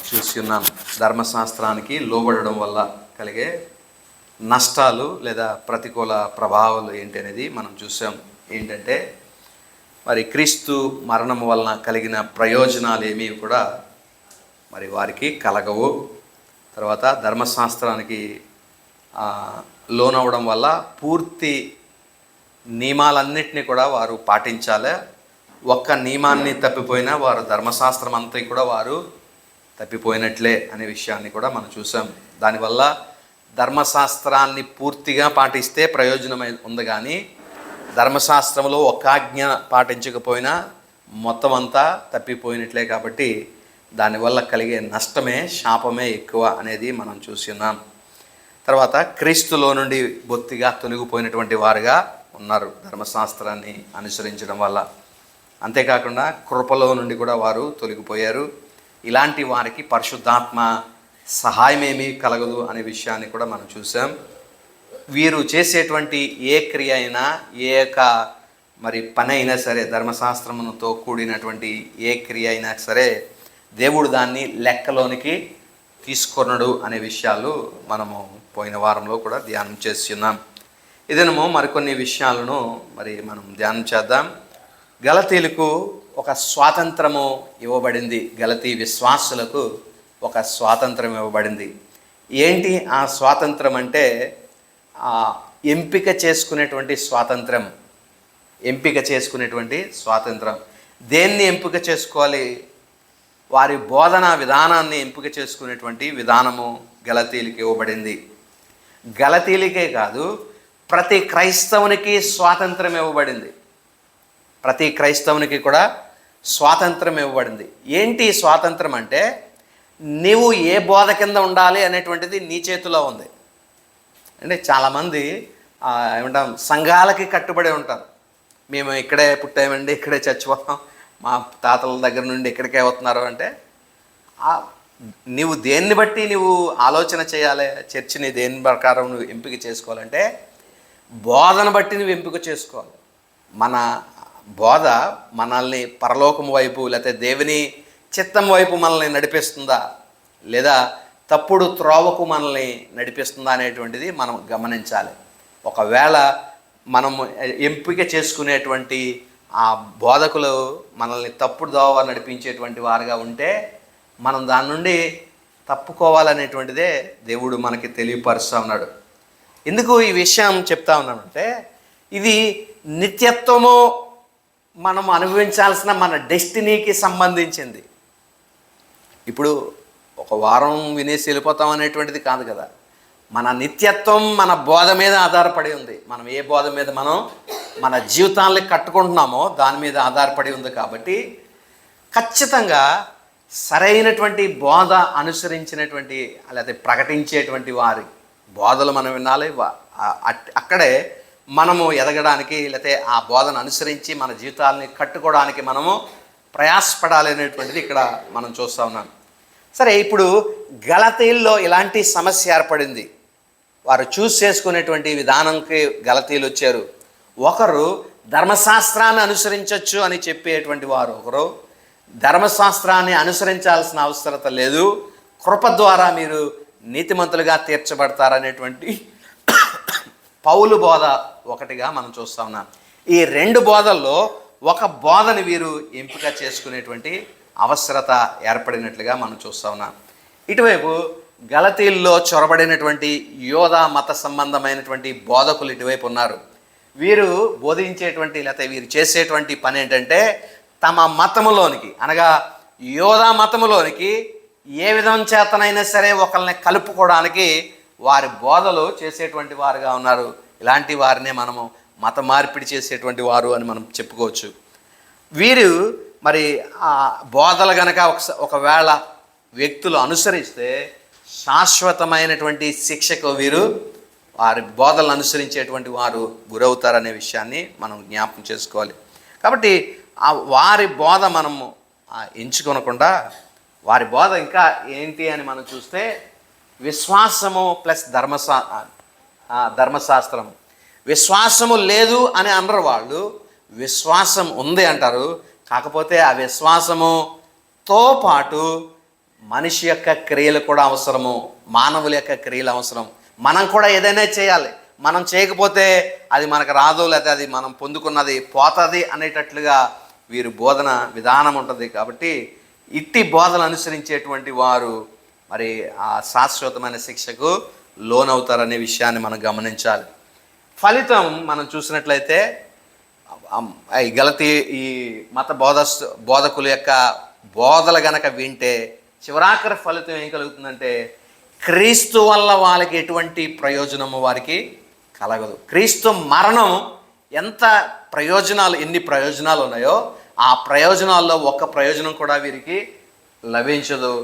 చూసి ఉన్నాం. ధర్మశాస్త్రానికి లోబడడం వల్ల కలిగే నష్టాలు లేదా ప్రతికూల ప్రభావాలు ఏంటి అనేది మనం చూసాం. ఏంటంటే మరి క్రీస్తు మరణం వలన కలిగిన ప్రయోజనాలు ఏమీ కూడా మరి వారికి కలగవు. తర్వాత ధర్మశాస్త్రానికి లోనవ్వడం వల్ల పూర్తి నియమాలన్నింటినీ కూడా వారు పాటించాలి. ఒక్క నియమాన్ని తప్పిపోయినా వారు ధర్మశాస్త్రం అంతా కూడా వారు తప్పిపోయినట్లే అనే విషయాన్ని కూడా మనం చూసాం. దానివల్ల ధర్మశాస్త్రాన్ని పూర్తిగా పాటిస్తే ప్రయోజనం ఉంది, కానీ ధర్మశాస్త్రంలో ఒక ఆజ్ఞ పాటించకపోయినా మొత్తం అంతా తప్పిపోయినట్లే. కాబట్టి దానివల్ల కలిగే నష్టమే, శాపమే ఎక్కువ అనేది మనం చూసి ఉన్నాం. తర్వాత క్రీస్తులో నుండి బొత్తిగా తొలగిపోయినటువంటి వారుగా ఉన్నారు ధర్మశాస్త్రాన్ని అనుసరించడం వల్ల. అంతేకాకుండా కృపలో నుండి కూడా వారు తొలగిపోయారు. ఇలాంటి వారికి పరిశుద్ధాత్మ సహాయమేమీ కలగదు అనే విషయాన్ని కూడా మనం చూసాం. వీరు చేసేటువంటి ఏ క్రియ అయినా, ఏ యొక్క మరి పని అయినా సరే, ధర్మశాస్త్రముతో కూడినటువంటి ఏ క్రియ అయినా సరే దేవుడు దాన్ని లెక్కలోనికి తీసుకొనడు అనే విషయాలు మనము పోయిన వారంలో కూడా ధ్యానం చేస్తున్నాం. ఇదేమో మరికొన్ని విషయాలను మరి మనం ధ్యానం చేద్దాం. గలతీలకు ఒక స్వాతంత్రము ఇవ్వబడింది. గలతీ విశ్వాసులకు ఒక స్వాతంత్రం ఇవ్వబడింది. ఏంటి ఆ స్వాతంత్రం అంటే ఎంపిక చేసుకునేటువంటి స్వాతంత్రం. ఎంపిక చేసుకునేటువంటి స్వాతంత్రం. దేన్ని ఎంపిక చేసుకోవాలి? వారి బోధనా విధానాన్ని ఎంపిక చేసుకునేటువంటి విధానము గలతీలకు ఇవ్వబడింది. గలతీలకే కాదు, ప్రతి క్రైస్తవునికి స్వాతంత్రం ఇవ్వబడింది. ప్రతి క్రైస్తవునికి కూడా స్వాతంత్రం ఇవ్వబడింది. ఏంటి స్వాతంత్రం అంటే, నీవు ఏ బోధ కింద ఉండాలి అనేటువంటిది నీ చేతిలో ఉంది. అంటే చాలామంది ఏమంటాం, సంఘాలకి కట్టుబడి ఉంటారు. మేము ఇక్కడే పుట్టామండి, ఇక్కడే చచ్చిపోతాం, మా తాతల దగ్గర నుండి ఇక్కడికే వస్తున్నారు అంటే, నీవు దేన్ని బట్టి నువ్వు ఆలోచన చేయాలి? చర్చిని దేని ప్రకారం నువ్వు ఎంపిక చేసుకోవాలంటే బోధన బట్టి నువ్వు ఎంపిక చేసుకోవాలి. మన బోధ మనల్ని పరలోకం వైపు లేకపోతే దేవుని చిత్తం వైపు మనల్ని నడిపిస్తుందా, లేదా తప్పుడు త్రోవకు మనల్ని నడిపిస్తుందా అనేటువంటిది మనం గమనించాలి. ఒకవేళ మనము ఎంపిక చేసుకునేటువంటి ఆ బోధకులు మనల్ని తప్పుడు దోవ నడిపించేటువంటి వారుగా ఉంటే మనం దాని నుండి తప్పుకోవాలనేటువంటిదే దేవుడు మనకి తెలియపరుస్తూ ఉన్నాడు. ఎందుకు ఈ విషయం చెప్తా ఉన్నానంటే, ఇది నిత్యత్వము మనం అనుభవించాల్సిన మన డెస్టినీకి సంబంధించింది. ఇప్పుడు ఒక వారం వినేసి వెళ్ళిపోతాం అనేటువంటిది కాదు కదా. మన నిత్యత్వం మన బోధ మీద ఆధారపడి ఉంది. మనం ఏ బోధ మీద మనం మన జీవితాన్ని కట్టుకుంటున్నామో దాని మీద ఆధారపడి ఉంది. కాబట్టి ఖచ్చితంగా సరైనటువంటి బోధ అనుసరించినటువంటి లేకపోతే ప్రకటించేటువంటి వారి బోధలు మనం వినాలి. అక్కడే మనము ఎదగడానికి లేకపోతే ఆ బోధను అనుసరించి మన జీవితాలని కట్టుకోవడానికి మనము ప్రయాసపడాలి అనేటువంటిది ఇక్కడ మనం చూస్తూ ఉన్నాం. సరే, ఇప్పుడు గలతీల్లో ఇలాంటి సమస్య ఏర్పడింది. వారు చూస్ చేసుకునేటువంటి విధానంకి గలతీలు వచ్చారు. ఒకరు ధర్మశాస్త్రాన్ని అనుసరించవచ్చు అని చెప్పేటువంటి వారు, ఒకరు ధర్మశాస్త్రాన్ని అనుసరించాల్సిన అవసరత లేదు, కృప ద్వారా మీరు నీతిమంతులుగా తీర్చబడతారనేటువంటి పౌలు బోధ ఒకటిగా మనం చూస్తూ ఉన్నాం. ఈ రెండు బోధల్లో ఒక బోధని వీరు ఎంపిక చేసుకునేటువంటి అవసరత ఏర్పడినట్లుగా మనం చూస్తూ ఉన్నాం. ఇటువైపు గలతీల్లో చొరబడినటువంటి యోధా మత సంబంధమైనటువంటి బోధకులు ఇటువైపు ఉన్నారు. వీరు బోధించేటువంటి లేకపోతే వీరు చేసేటువంటి పని ఏంటంటే, తమ మతములోనికి అనగా యోధా మతములోనికి ఏ విధం చేతనైనా సరే ఒకరిని కలుపుకోవడానికి వారి బోధలు చేసేటువంటి వారుగా ఉన్నారు. ఇలాంటి వారినే మనము మత మార్పిడి చేసేటువంటి వారు అని మనం చెప్పుకోవచ్చు. వీరు మరి ఆ బోధలు గనక ఒకవేళ వ్యక్తులు అనుసరిస్తే శాశ్వతమైనటువంటి శిక్షకు వీరు వారి బోధలను అనుసరించేటువంటి వారు గురవుతారనే విషయాన్ని మనం జ్ఞాపకం చేసుకోవాలి. కాబట్టి ఆ వారి బోధ మనము ఎంచుకొనకుండా వారి బోధ ఇంకా ఏంటి అని మనం చూస్తే, విశ్వాసము ప్లస్ ధర్మశాస్త్రం. విశ్వాసము లేదు అని అనరు వాళ్ళు, విశ్వాసం ఉంది అంటారు. కాకపోతే ఆ విశ్వాసముతో పాటు మనిషి యొక్క క్రియలు కూడా అవసరము, మానవుల యొక్క క్రియలు అవసరం. మనం కూడా ఏదైనా చేయాలి. మనం చేయకపోతే అది మనకు రాదు, లేకపోతే అది మనం పొందుకున్నది పోతుంది అనేటట్లుగా వీరు బోధన విధానం ఉంటుంది. కాబట్టి ఇట్టి బోధనలు అనుసరించేటువంటి వారు మరి ఆ శాశ్వతమైన శిక్షకు లోనవుతారనే విషయాన్ని మనం గమనించాలి. ఫలితం మనం చూసినట్లయితే ఈ గలతీ ఈ మత బోధకుల యొక్క బోధలు గనక వింటే చివరాఖరి ఫలితం ఏం కలుగుతుందంటే క్రీస్తు వల్ల వాళ్ళకి ఎటువంటి ప్రయోజనము వారికి కలగదు. క్రీస్తు మరణం ఎంత ప్రయోజనాలు, ఎన్ని ప్రయోజనాలు ఉన్నాయో ఆ ప్రయోజనాల్లో ఒక్క ప్రయోజనం కూడా వీరికి లభించదు.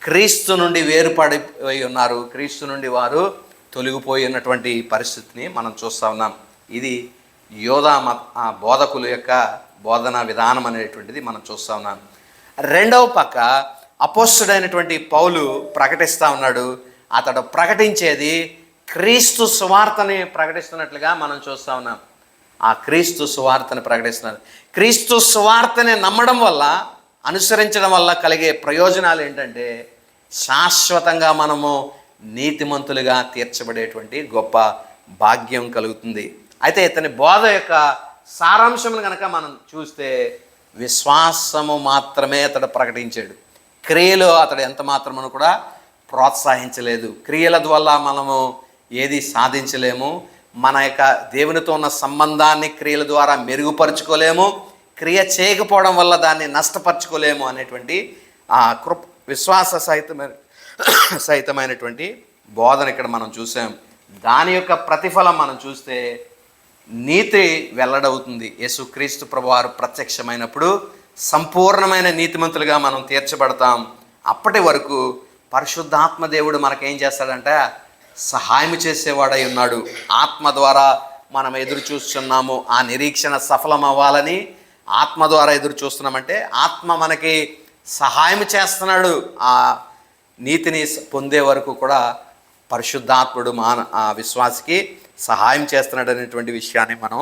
క్రీస్తు నుండి వేరుపడిపోయి ఉన్నారు, క్రీస్తు నుండి వారు తొలగిపోయి ఉన్నటువంటి పరిస్థితిని మనం చూస్తూ ఉన్నాం. ఇది యోధా బోధకుల యొక్క బోధనా విధానం అనేటువంటిది మనం చూస్తూ ఉన్నాం. రెండవ పక్క అపోస్తుడైనటువంటి పౌలు ప్రకటిస్తూ ఉన్నాడు. అతడు ప్రకటించేది క్రీస్తు సువార్తని ప్రకటిస్తున్నట్లుగా మనం చూస్తూ ఉన్నాం. ఆ క్రీస్తు సువార్తని ప్రకటిస్తున్నారు. క్రీస్తు సువార్తని నమ్మడం వల్ల, అనుసరించడం వల్ల కలిగే ప్రయోజనాలు ఏంటంటే శాశ్వతంగా మనము నీతిమంతులుగా తీర్చబడేటువంటి గొప్ప భాగ్యం కలుగుతుంది. అయితే ఇతని బోధ యొక్క సారాంశం కనుక మనం చూస్తే విశ్వాసము మాత్రమే అతడు ప్రకటించాడు. క్రియలు అతడు ఎంత మాత్రమును కూడా ప్రోత్సహించలేదు. క్రియల వల్ల మనము ఏది సాధించలేము. మన యొక్క దేవునితో ఉన్న సంబంధాన్ని క్రియల ద్వారా మెరుగుపరుచుకోలేము. క్రియ చేయకపోవడం వల్ల దాన్ని నష్టపరుచుకోలేము అనేటువంటి విశ్వాస సహితమైనటువంటి బోధన ఇక్కడ మనం చూసాం. దాని యొక్క ప్రతిఫలం మనం చూస్తే నీతి వెల్లడవుతుంది. యేసుక్రీస్తు ప్రభువారు ప్రత్యక్షమైనప్పుడు సంపూర్ణమైన నీతిమంతులుగా మనం తీర్చబడతాం. అప్పటి వరకు పరిశుద్ధాత్మ దేవుడు మనకేం చేస్తాడంటే సహాయం చేసేవాడై ఉన్నాడు. ఆత్మ ద్వారా మనం ఎదురు చూస్తున్నాము. ఆ నిరీక్షణ సఫలం అవ్వాలని ఆత్మ ద్వారా ఎదురు చూస్తున్నామంటే ఆత్మ మనకి సహాయం చేస్తున్నాడు. ఆ నీతిని పొందే వరకు కూడా పరిశుద్ధాత్ముడు ఆ విశ్వాసికి సహాయం చేస్తున్నాడు అనేటువంటి విషయాన్ని మనం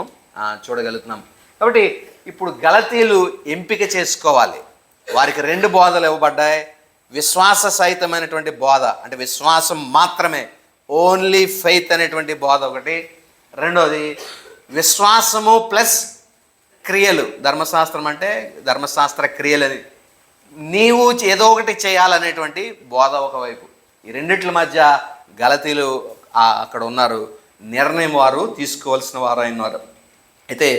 చూడగలుగుతున్నాం. కాబట్టి ఇప్పుడు గలతీలు ఎంపిక చేసుకోవాలి. వారికి రెండు బోధలు ఇవ్వబడ్డాయి. విశ్వాస సహితమైనటువంటి బోధ, అంటే విశ్వాసం మాత్రమే, ఓన్లీ ఫెయిత్ అనేటువంటి బోధ ఒకటి. రెండోది విశ్వాసము ప్లస్ క్రియలు. ధర్మశాస్త్రం అంటే ధర్మశాస్త్ర క్రియలని నీవు ఏదో ఒకటి చేయాలనేటువంటి బోధ ఒకవైపు. ఈ రెండిట్ల మధ్య గలతీలు అక్కడ ఉన్నారు. నిర్ణయం వారు తీసుకోవాల్సిన వారు అయినారు. అయితే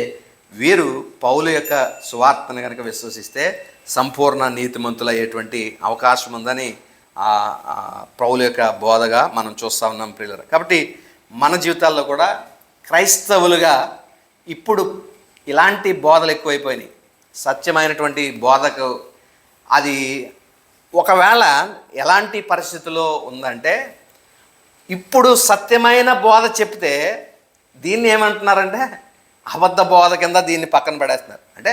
వీరు పౌలు యొక్క సువార్తను కనుక విశ్వసిస్తే సంపూర్ణ నీతిమంతులయ్యేటువంటి అవకాశం ఉందని పౌలు యొక్క బోధగా మనం చూస్తూ ఉన్నాం ప్రియులారా. కాబట్టి మన జీవితాల్లో కూడా క్రైస్తవులుగా ఇప్పుడు ఇలాంటి బోధలు ఎక్కువైపోయినాయి. సత్యమైనటువంటి బోధకు అది ఒకవేళ ఎలాంటి పరిస్థితిలో ఉందంటే ఇప్పుడు సత్యమైన బోధ చెప్తే దీన్ని ఏమంటున్నారంటే అబద్ధ బోధ కింద దీన్ని పక్కన పడేస్తున్నారు. అంటే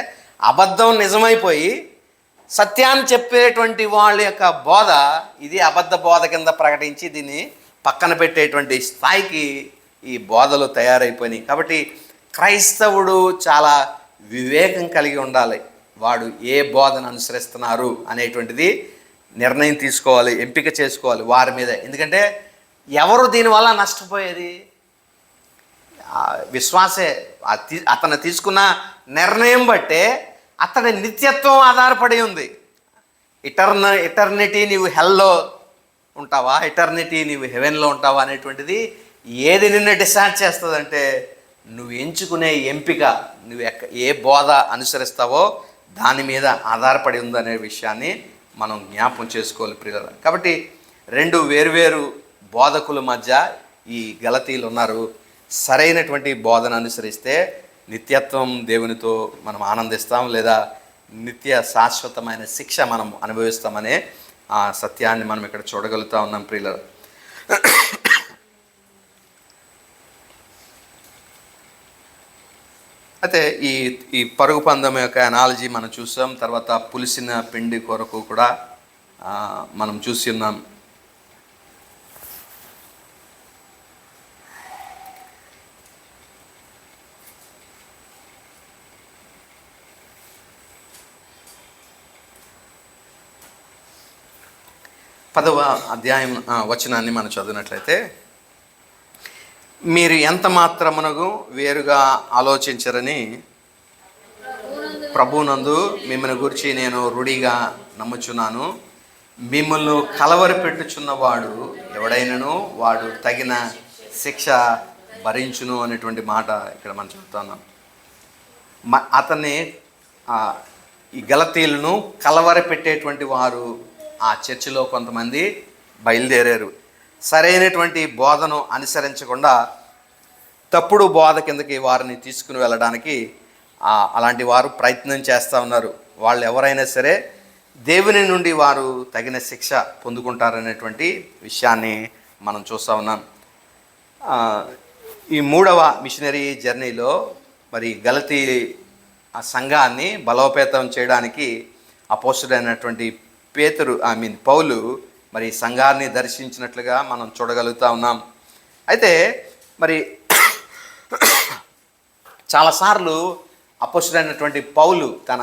అబద్ధం నిజమైపోయి సత్యాన్ని చెప్పేటువంటి వాళ్ళ యొక్క బోధ ఇది అబద్ధ బోధ కింద ప్రకటించి దీన్ని పక్కన పెట్టేటువంటి స్థాయికి ఈ బోధలు తయారైపోయినాయి. కాబట్టి క్రైస్తవుడు చాలా వివేకం కలిగి ఉండాలి. వాడు ఏ బోధన అనుసరిస్తున్నారు అనేటువంటిది నిర్ణయం తీసుకోవాలి, ఎంపిక చేసుకోవాలి వారి మీద. ఎందుకంటే ఎవరు దీనివల్ల నష్టపోయేది? విశ్వాసే. అతను తీసుకున్న నిర్ణయం బట్టే అతడి నిత్యత్వం ఆధారపడి ఉంది. ఇటర్నిటీ నీవు హెల్లో ఉంటావా, ఇటర్నిటీ నీవు హెవెన్లో ఉంటావా అనేటువంటిది ఏది నిన్ను డిసైడ్ చేస్తుందంటే నువ్వు ఎంచుకునే ఎంపిక, నువ్వు ఏ బోధ అనుసరిస్తావో దాని మీద ఆధారపడి ఉందనే విషయాన్ని మనం జ్ఞాపకం చేసుకోవాలి ప్రియులారా. కాబట్టి రెండు వేరువేరు బోధకుల మధ్య ఈ గలతీలు ఉన్నారు. సరైనటువంటి బోధన అనుసరిస్తే నిత్యత్వం దేవునితో మనం ఆనందిస్తాం, లేదా నిత్య శాశ్వతమైన శిక్ష మనం అనుభవిస్తామనే ఆ సత్యాన్ని మనం ఇక్కడ చూడగలుగుతూ ఉన్నాం ప్రియులారా. అయితే ఈ పరుగు పందెం యొక్క అనాలజీ మనం చూసాం. తర్వాత పులిసిన పిండి కొరకు కూడా మనం చూసి ఉన్నాం. 10వ అధ్యాయం వచనాన్ని మనం చదివినట్లయితే, మీరు ఎంత మాత్రమునకు వేరుగా ఆలోచించరని ప్రభునందు మిమ్మల్ని గురించి నేను రూఢిగా నమ్ముచున్నాను. మిమ్మల్ని కలవరి పెట్టుచున్నవాడు ఎవడైనను వాడు తగిన శిక్ష భరించును అనేటువంటి మాట ఇక్కడ మనం చెప్తున్నాం. అతన్ని ఈ గలతీయులను కలవరి పెట్టేటువంటి వారు ఆ చర్చిలో కొంతమంది బయలుదేరారు. సరైనటువంటి బోధను అనుసరించకుండా తప్పుడు బోధ కిందకి వారిని తీసుకుని వెళ్ళడానికి అలాంటి వారు ప్రయత్నం చేస్తూ ఉన్నారు. వాళ్ళు ఎవరైనా సరే దేవుని నుండి వారు తగిన శిక్ష పొందుకుంటారనేటువంటి విషయాన్ని మనం చూస్తూ ఉన్నాం. ఈ 3వ మిషనరీ జర్నీలో మరి గలతీ ఆ సంఘాన్ని బలోపేతం చేయడానికి అపోస్తుడైనటువంటి పౌలు మరి సంఘాన్ని దర్శించినట్లుగా మనం చూడగలుగుతూ ఉన్నాం. అయితే మరి చాలాసార్లు అపోస్తుడైనటువంటి పౌలు తన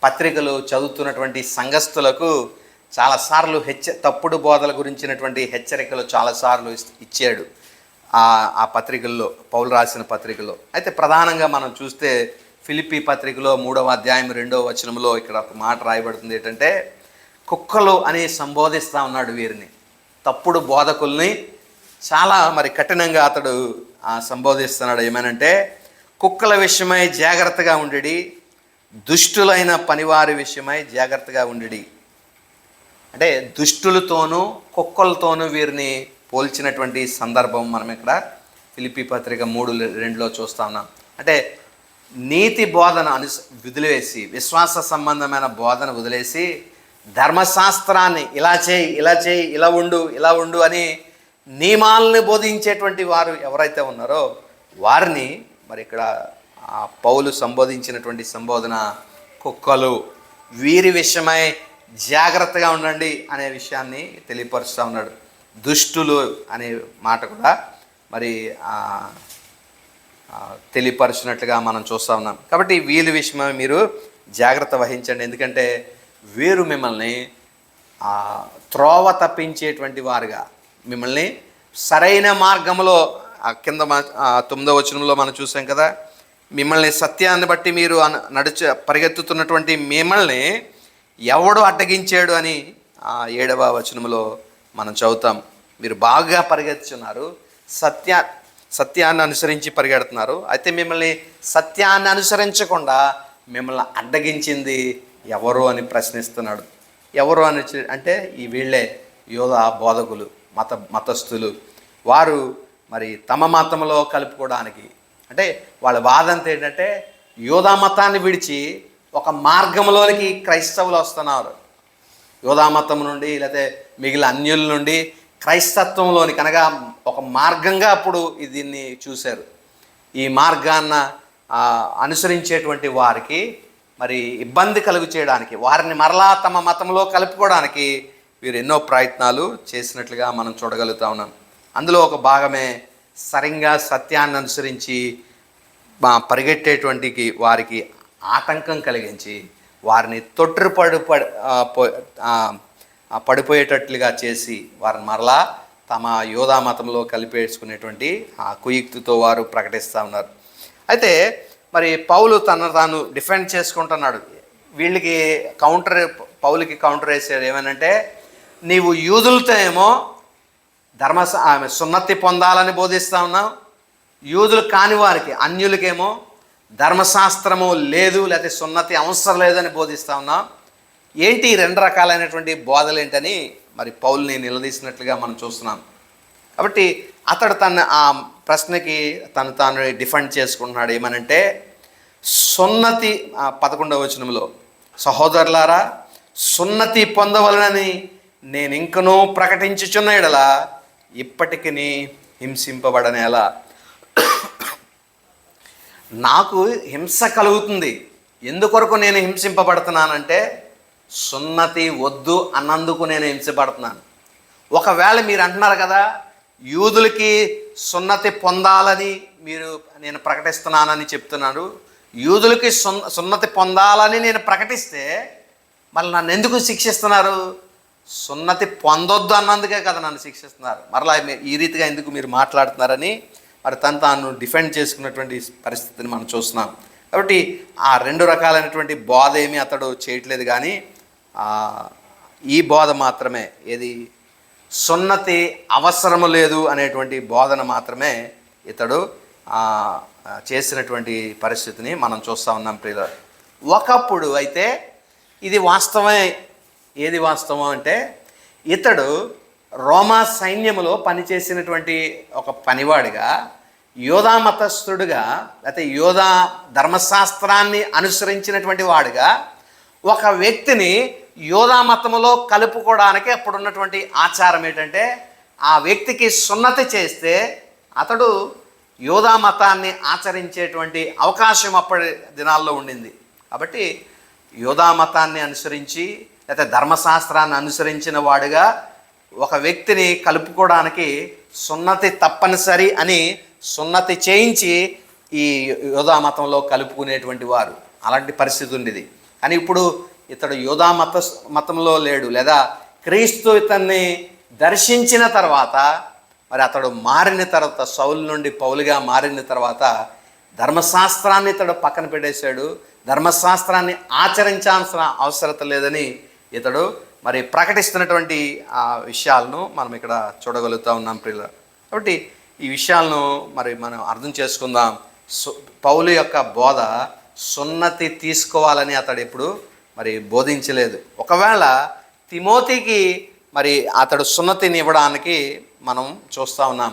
పత్రికలు చదువుతున్నటువంటి సంఘస్థులకు చాలాసార్లు తప్పుడు బోధల గురించినటువంటి హెచ్చరికలు చాలాసార్లు ఇచ్చాడు ఆ పత్రికల్లో, పౌలు రాసిన పత్రికలో. అయితే ప్రధానంగా మనం చూస్తే ఫిలిప్పీ పత్రికలో 3వ అధ్యాయం 2వ వచనంలో ఇక్కడ ఒక మాట రాయబడుతుంది. ఏంటంటే కుక్కలు అని సంబోధిస్తూ ఉన్నాడు వీరిని, తప్పుడు బోధకుల్ని చాలా మరి కఠినంగా అతడు సంబోధిస్తున్నాడు. ఏమనంటే కుక్కల విషయమై జాగ్రత్తగా ఉండడి, దుష్టులైన పనివారి విషయమై జాగ్రత్తగా ఉండడి. అంటే దుష్టులతోనూ కుక్కలతోనూ వీరిని పోల్చినటువంటి సందర్భం మనం ఇక్కడ ఫిలిప్పీ పత్రిక 3:2లో చూస్తా ఉన్నాం. అంటే నీతి బోధన వదిలేసి, విశ్వాస సంబంధమైన బోధన వదిలేసి, ధర్మశాస్త్రాన్ని ఇలా చేయి, ఇలా చేయి, ఇలా ఉండు అని నియమాలను బోధించేటువంటి వారు ఎవరైతే ఉన్నారో వారిని మరి ఇక్కడ పౌలు సంబోధించినటువంటి సంబోధన కుక్కలు, వీరి విషయమై జాగ్రత్తగా ఉండండి అనే విషయాన్ని తెలియపరుస్తూ ఉన్నాడు. దుష్టులు అనే మాట కూడా మరి తెలియపరిచినట్లుగా మనం చూస్తూ ఉన్నాం. కాబట్టి వీరి విషయమై మీరు జాగ్రత్త వహించండి. ఎందుకంటే వీరు మిమ్మల్ని త్రోవ తప్పించేటువంటి వారుగా, మిమ్మల్ని సరైన మార్గంలో కింద 9వ వచనంలో మనం చూసాం కదా, మిమ్మల్ని సత్యాన్ని బట్టి మీరు పరిగెత్తుతున్నటువంటి మిమ్మల్ని ఎవడు అడ్డగించాడు అని 7వ వచనంలో మనం చదువుతాం. మీరు బాగా పరిగెత్తుతున్నారు, సత్యాన్ని అనుసరించి పరిగెడుతున్నారు. అయితే మిమ్మల్ని సత్యాన్ని అనుసరించకుండా మిమ్మల్ని అడ్డగించింది ఎవరు అని ప్రశ్నిస్తున్నాడు. ఎవరు అని అంటే ఈ వీళ్ళే యోధా బోధకులు, మతస్థులు. వారు మరి తమ మతంలో కలుపుకోవడానికి, అంటే వాళ్ళ వాదంతో ఏంటంటే యోధా మతాన్ని విడిచి ఒక మార్గంలోనికి క్రైస్తవులు వస్తున్నారు. యోధా మతం నుండి లేకపోతే మిగిలిన అన్యుల నుండి క్రైస్తత్వంలోనికి, అనగా ఒక మార్గంగా అప్పుడు దీన్ని చూశారు. ఈ మార్గాన్ని అనుసరించేటువంటి వారికి మరి ఇబ్బంది కలుగు చేయడానికి, వారిని మరలా తమ మతంలో కలుపుకోవడానికి వీరు ఎన్నో ప్రయత్నాలు చేసినట్లుగా మనం చూడగలుగుతా ఉన్నాం. అందులో ఒక భాగమే సరిగ్గా సత్యాన్ని అనుసరించి పరిగెట్టేటువంటి వారికి ఆటంకం కలిగించి వారిని పడిపోయేటట్లుగా చేసి వారిని మరలా తమ యోధా మతంలో కలిపేసుకునేటువంటి ఆ కుయుక్తితో వారు ప్రకటిస్తూ ఉన్నారు. అయితే మరి పౌలు తాను డిఫెండ్ చేసుకుంటున్నాడు. వీళ్ళకి పౌలుకి కౌంటర్ వేసాడు. ఏమనంటే నీవు యూదులతో ఏమో సున్నతి పొందాలని బోధిస్తూ ఉన్నావు, యూదులు కాని వారికి అన్యులకేమో ధర్మశాస్త్రము లేదు, లేకపోతే సున్నతి అవసరం లేదని బోధిస్తూ ఉన్నాం. ఏంటి 2 రకాలైనటువంటి బోధలు ఏంటని మరి పౌల్ని నిలదీసినట్లుగా మనం చూస్తున్నాం. కాబట్టి అతడు ఆ ప్రశ్నకి తాను డిఫెండ్ చేసుకుంటున్నాడు. ఏమనంటే సున్నతి 11వ వచనంలో, సహోదరులారా సున్నతి పొందవలనని నేను ఇంకనూ ప్రకటించుచున్న ఎడల ఇప్పటికి హింసింపబడనేలా. నాకు హింస కలుగుతుంది. ఎందుకొరకు నేను హింసింపబడుతున్నానంటే సున్నతి వద్దు అన్నందుకు నేను హింసపడుతున్నాను. ఒకవేళ మీరు అంటున్నారు కదా యూదులకి సున్నతి పొందాలని నేను ప్రకటిస్తున్నానని చెప్తున్నాను, యూదులకి సున్నతి పొందాలని నేను ప్రకటిస్తే మళ్ళీ నన్ను ఎందుకు శిక్షిస్తున్నారు? సున్నతి పొందొద్దు అన్నందుకే కదా నన్ను శిక్షిస్తున్నారు, మరలా ఈ రీతిగా ఎందుకు మీరు మాట్లాడుతున్నారని మరి తాను డిఫెండ్ చేసుకున్నటువంటి పరిస్థితిని మనం చూస్తున్నాం. కాబట్టి ఆ రెండు రకాలైనటువంటి బోధ ఏమీ అతడు చేయట్లేదు, కానీ ఈ బోధ మాత్రమే, ఏది సున్నతి అవసరము లేదు అనేటువంటి బోధన మాత్రమే ఇతడు చేసినటువంటి పరిస్థితిని మనం చూస్తూ ఉన్నాం ప్రియులారా. ఒకప్పుడు అయితే ఇది వాస్తవమే. ఏది వాస్తవం అంటే, ఇతడు రోమా సైన్యములో పనిచేసినటువంటి ఒక పనివాడిగా, యోధా మతస్థుడుగా, లేకపోతే యోధా ధర్మశాస్త్రాన్ని అనుసరించినటువంటి వాడుగా ఒక వ్యక్తిని యోధా మతములో కలుపుకోవడానికి అప్పుడున్నటువంటి ఆచారం ఏంటంటే, ఆ వ్యక్తికి సున్నతి చేస్తే అతడు యోధా మతాన్ని ఆచరించేటువంటి అవకాశం అప్పటి దినాల్లో ఉండింది. కాబట్టి యోధా మతాన్ని అనుసరించి లేకపోతే ధర్మశాస్త్రాన్ని అనుసరించిన వాడుగా ఒక వ్యక్తిని కలుపుకోవడానికి సున్నతి తప్పనిసరి అని సున్నతి చేయించి ఈ యోధా మతంలో కలుపుకునేటువంటి వారు, అలాంటి పరిస్థితి ఉండేది. కానీ ఇప్పుడు ఇతడు యోధా మతంలో లేడు, లేదా క్రీస్తు ఇతన్ని దర్శించిన తర్వాత, మరి అతడు మారిన తర్వాత, సౌలు నుండి పౌలుగా మారిన తర్వాత ధర్మశాస్త్రాన్ని ఇతడు పక్కన పెట్టేశాడు. ధర్మశాస్త్రాన్ని ఆచరించాల్సిన అవసరం లేదని ఇతడు మరి ప్రకటిస్తున్నటువంటి ఆ విషయాలను మనం ఇక్కడ చూడగలుగుతూ ఉన్నాం ప్రియుల. కాబట్టి ఈ విషయాలను మరి మనం అర్థం చేసుకుందాం. పౌలు యొక్క బోధ సున్నతి తీసుకోవాలని అతడు ఎప్పుడు మరి బోధించలేదు. ఒకవేళ తిమోతికి మరి అతడు సున్నతిని ఇవ్వడానికి మనం చూస్తూ ఉన్నాం.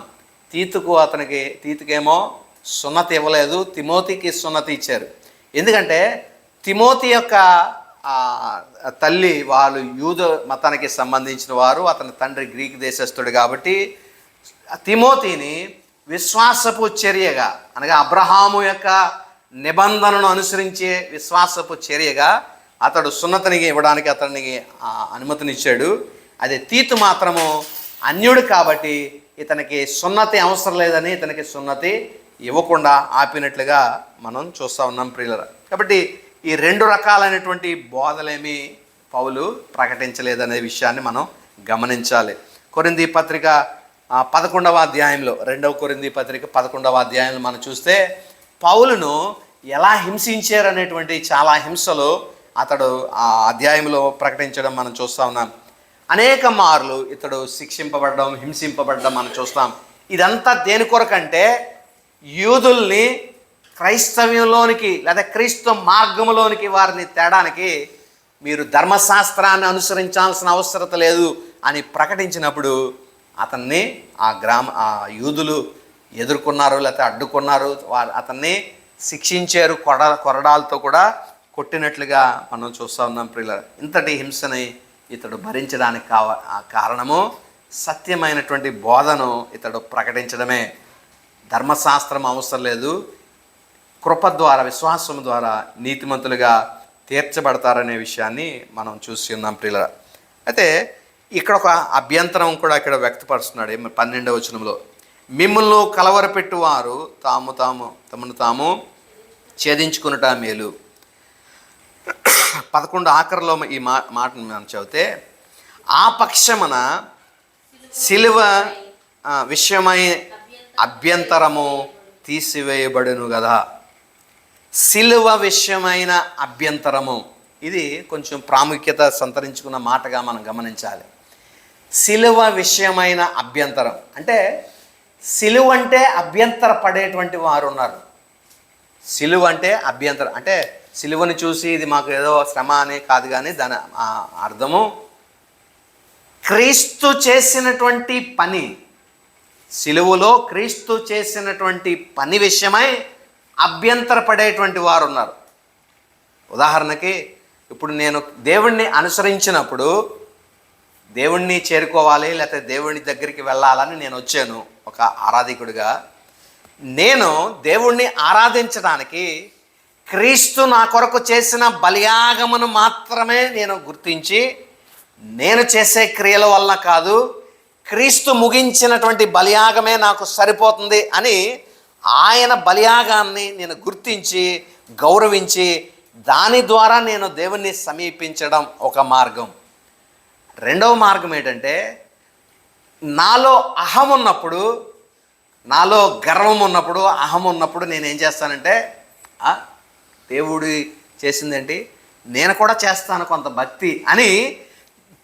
తీతుకేమో సున్నతి ఇవ్వలేదు, తిమోతికి సున్నతి ఇచ్చారు. ఎందుకంటే తిమోతి యొక్క తల్లి వాళ్ళు యూద మతానికి సంబంధించిన వారు, అతని తండ్రి గ్రీక్ దేశస్థుడు. కాబట్టి తిమోతిని విశ్వాసపు చర్యగా, అనగా అబ్రహాము యొక్క నిబంధనను అనుసరించే విశ్వాసపు చర్యగా అతడు సున్నతిని ఇవ్వడానికి అతనికి అనుమతినిచ్చాడు. అదే తీతు మాత్రము అన్యుడు కాబట్టి ఇతనికి సున్నతి అవసరం లేదని ఇతనికి సున్నతి ఇవ్వకుండా ఆపినట్లుగా మనం చూస్తూ ఉన్నాం ప్రియులరా. కాబట్టి ఈ రెండు రకాలైనటువంటి బోధలేమి పౌలు ప్రకటించలేదనే విషయాన్ని మనం గమనించాలి. కొరింథీ పత్రిక 11వ అధ్యాయంలో, 2వ కొరింథీ పత్రిక 11వ అధ్యాయంలో మనం చూస్తే పౌలును ఎలా హింసించారనేటువంటి చాలా హింసలు అతడు ఆ అధ్యాయంలో ప్రకటించడం మనం చూస్తూ ఉన్నాం. అనేక మార్లు ఇతడు శిక్షింపబడడం, హింసింపబడడం మనం చూస్తాం. ఇదంతా దేని కొరకంటే, యూదుల్ని క్రైస్తవ్యంలోనికి లేదా క్రీస్తు మార్గంలోనికి వారిని తేడానికి మీరు ధర్మశాస్త్రాన్ని అనుసరించాల్సిన అవసరం లేదు అని ప్రకటించినప్పుడు అతన్ని ఆ యూదులు ఎదుర్కొన్నారు, లేకపోతే అడ్డుకున్నారు. వారు అతన్ని శిక్షించారు, కొరడాలతో కూడా కొట్టినట్లుగా మనం చూస్తూ ఉన్నాం ప్రియులారా. ఇంతటి హింసని ఇతడు భరించడానికి కారణము సత్యమైనటువంటి బోధను ఇతడు ప్రకటించడమే. ధర్మశాస్త్రం అవసరం లేదు, కృప ద్వారా, విశ్వాసం ద్వారా నీతిమంతులుగా తీర్చబడతారనే విషయాన్ని మనం చూసి ఉన్నాం ప్రియులారా. అయితే ఇక్కడ ఒక అభ్యంతరం కూడా ఇక్కడ వ్యక్తపరుస్తున్నాడు 12వ వచనంలో. మిమ్మల్ని కలవరపెట్టువారు తమను తాము ఛేదించుకునుట మేలు. 11 ఆఖరిలో ఈ మాటను మనం చదివితే, ఆ పక్షమున సిలువ విషయమై అభ్యంతరము తీసివేయబడును కదా. సిలువ విషయమైన అభ్యంతరము, ఇది కొంచెం ప్రాముఖ్యత సంతరించుకున్న మాటగా మనం గమనించాలి. సిలువ విషయమైన అభ్యంతరం అంటే, సిలువ అంటే అభ్యంతర పడేటువంటి వారు ఉన్నారు. సిలువ అంటే అభ్యంతరం అంటే సిలువని చూసి ఇది మాకు ఏదో శ్రమ అని కాదు, కానీ దాని అర్థము క్రీస్తు చేసినటువంటి పని, సిలువలో క్రీస్తు చేసినటువంటి పని విషయమై అభ్యంతర పడేటువంటి వారు ఉన్నారు. ఉదాహరణకి ఇప్పుడు నేను దేవుణ్ణి అనుసరించినప్పుడు, దేవుణ్ణి చేరుకోవాలి లేకపోతే దేవుని దగ్గరికి వెళ్ళాలని నేను వచ్చాను ఒక ఆరాధికుడిగా. నేను దేవుణ్ణి ఆరాధించడానికి క్రీస్తు నా కొరకు చేసిన బలియాగమును మాత్రమే నేను గుర్తించి, నేను చేసే క్రియల వలన కాదు, క్రీస్తు ముగించినటువంటి బలియాగమే నాకు సరిపోతుంది అని ఆయన బలియాగాన్ని నేను గుర్తించి గౌరవించి దాని ద్వారా నేను దేవుణ్ణి సమీపించడం ఒక మార్గం. రెండవ మార్గం ఏంటంటే, నాలో అహం ఉన్నప్పుడు, నాలో గర్వం ఉన్నప్పుడు, అహం ఉన్నప్పుడు నేనేం చేస్తానంటే, దేవుడి చేసిందేంటి, నేను కూడా చేస్తాను కొంత భక్తి అని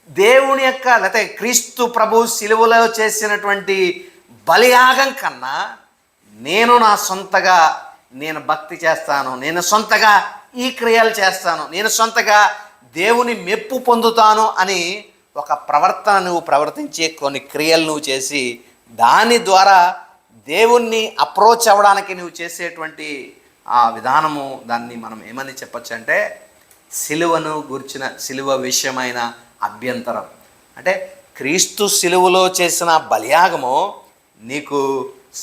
దేవుని యొక్క, లేకపోతే క్రీస్తు ప్రభు శిలువలో చేసినటువంటి బలియాగం కన్నా నేను నా సొంతగా నేను భక్తి చేస్తాను, నేను సొంతగా ఈ క్రియలు చేస్తాను, నేను సొంతగా దేవుని మెప్పు పొందుతాను అని ఒక ప్రవర్తన నువ్వు ప్రవర్తించే కొన్ని క్రియలు నువ్వు చేసి దాని ద్వారా దేవుణ్ణి అప్రోచ్ అవ్వడానికి నువ్వు చేసేటువంటి ఆ విధానము, దాన్ని మనం ఏమని చెప్పచ్చు అంటే సిలువను గుర్చిన, సిలువ విషయమైన అభ్యంతరం. అంటే క్రీస్తు సిలువలో చేసిన బలియాగము నీకు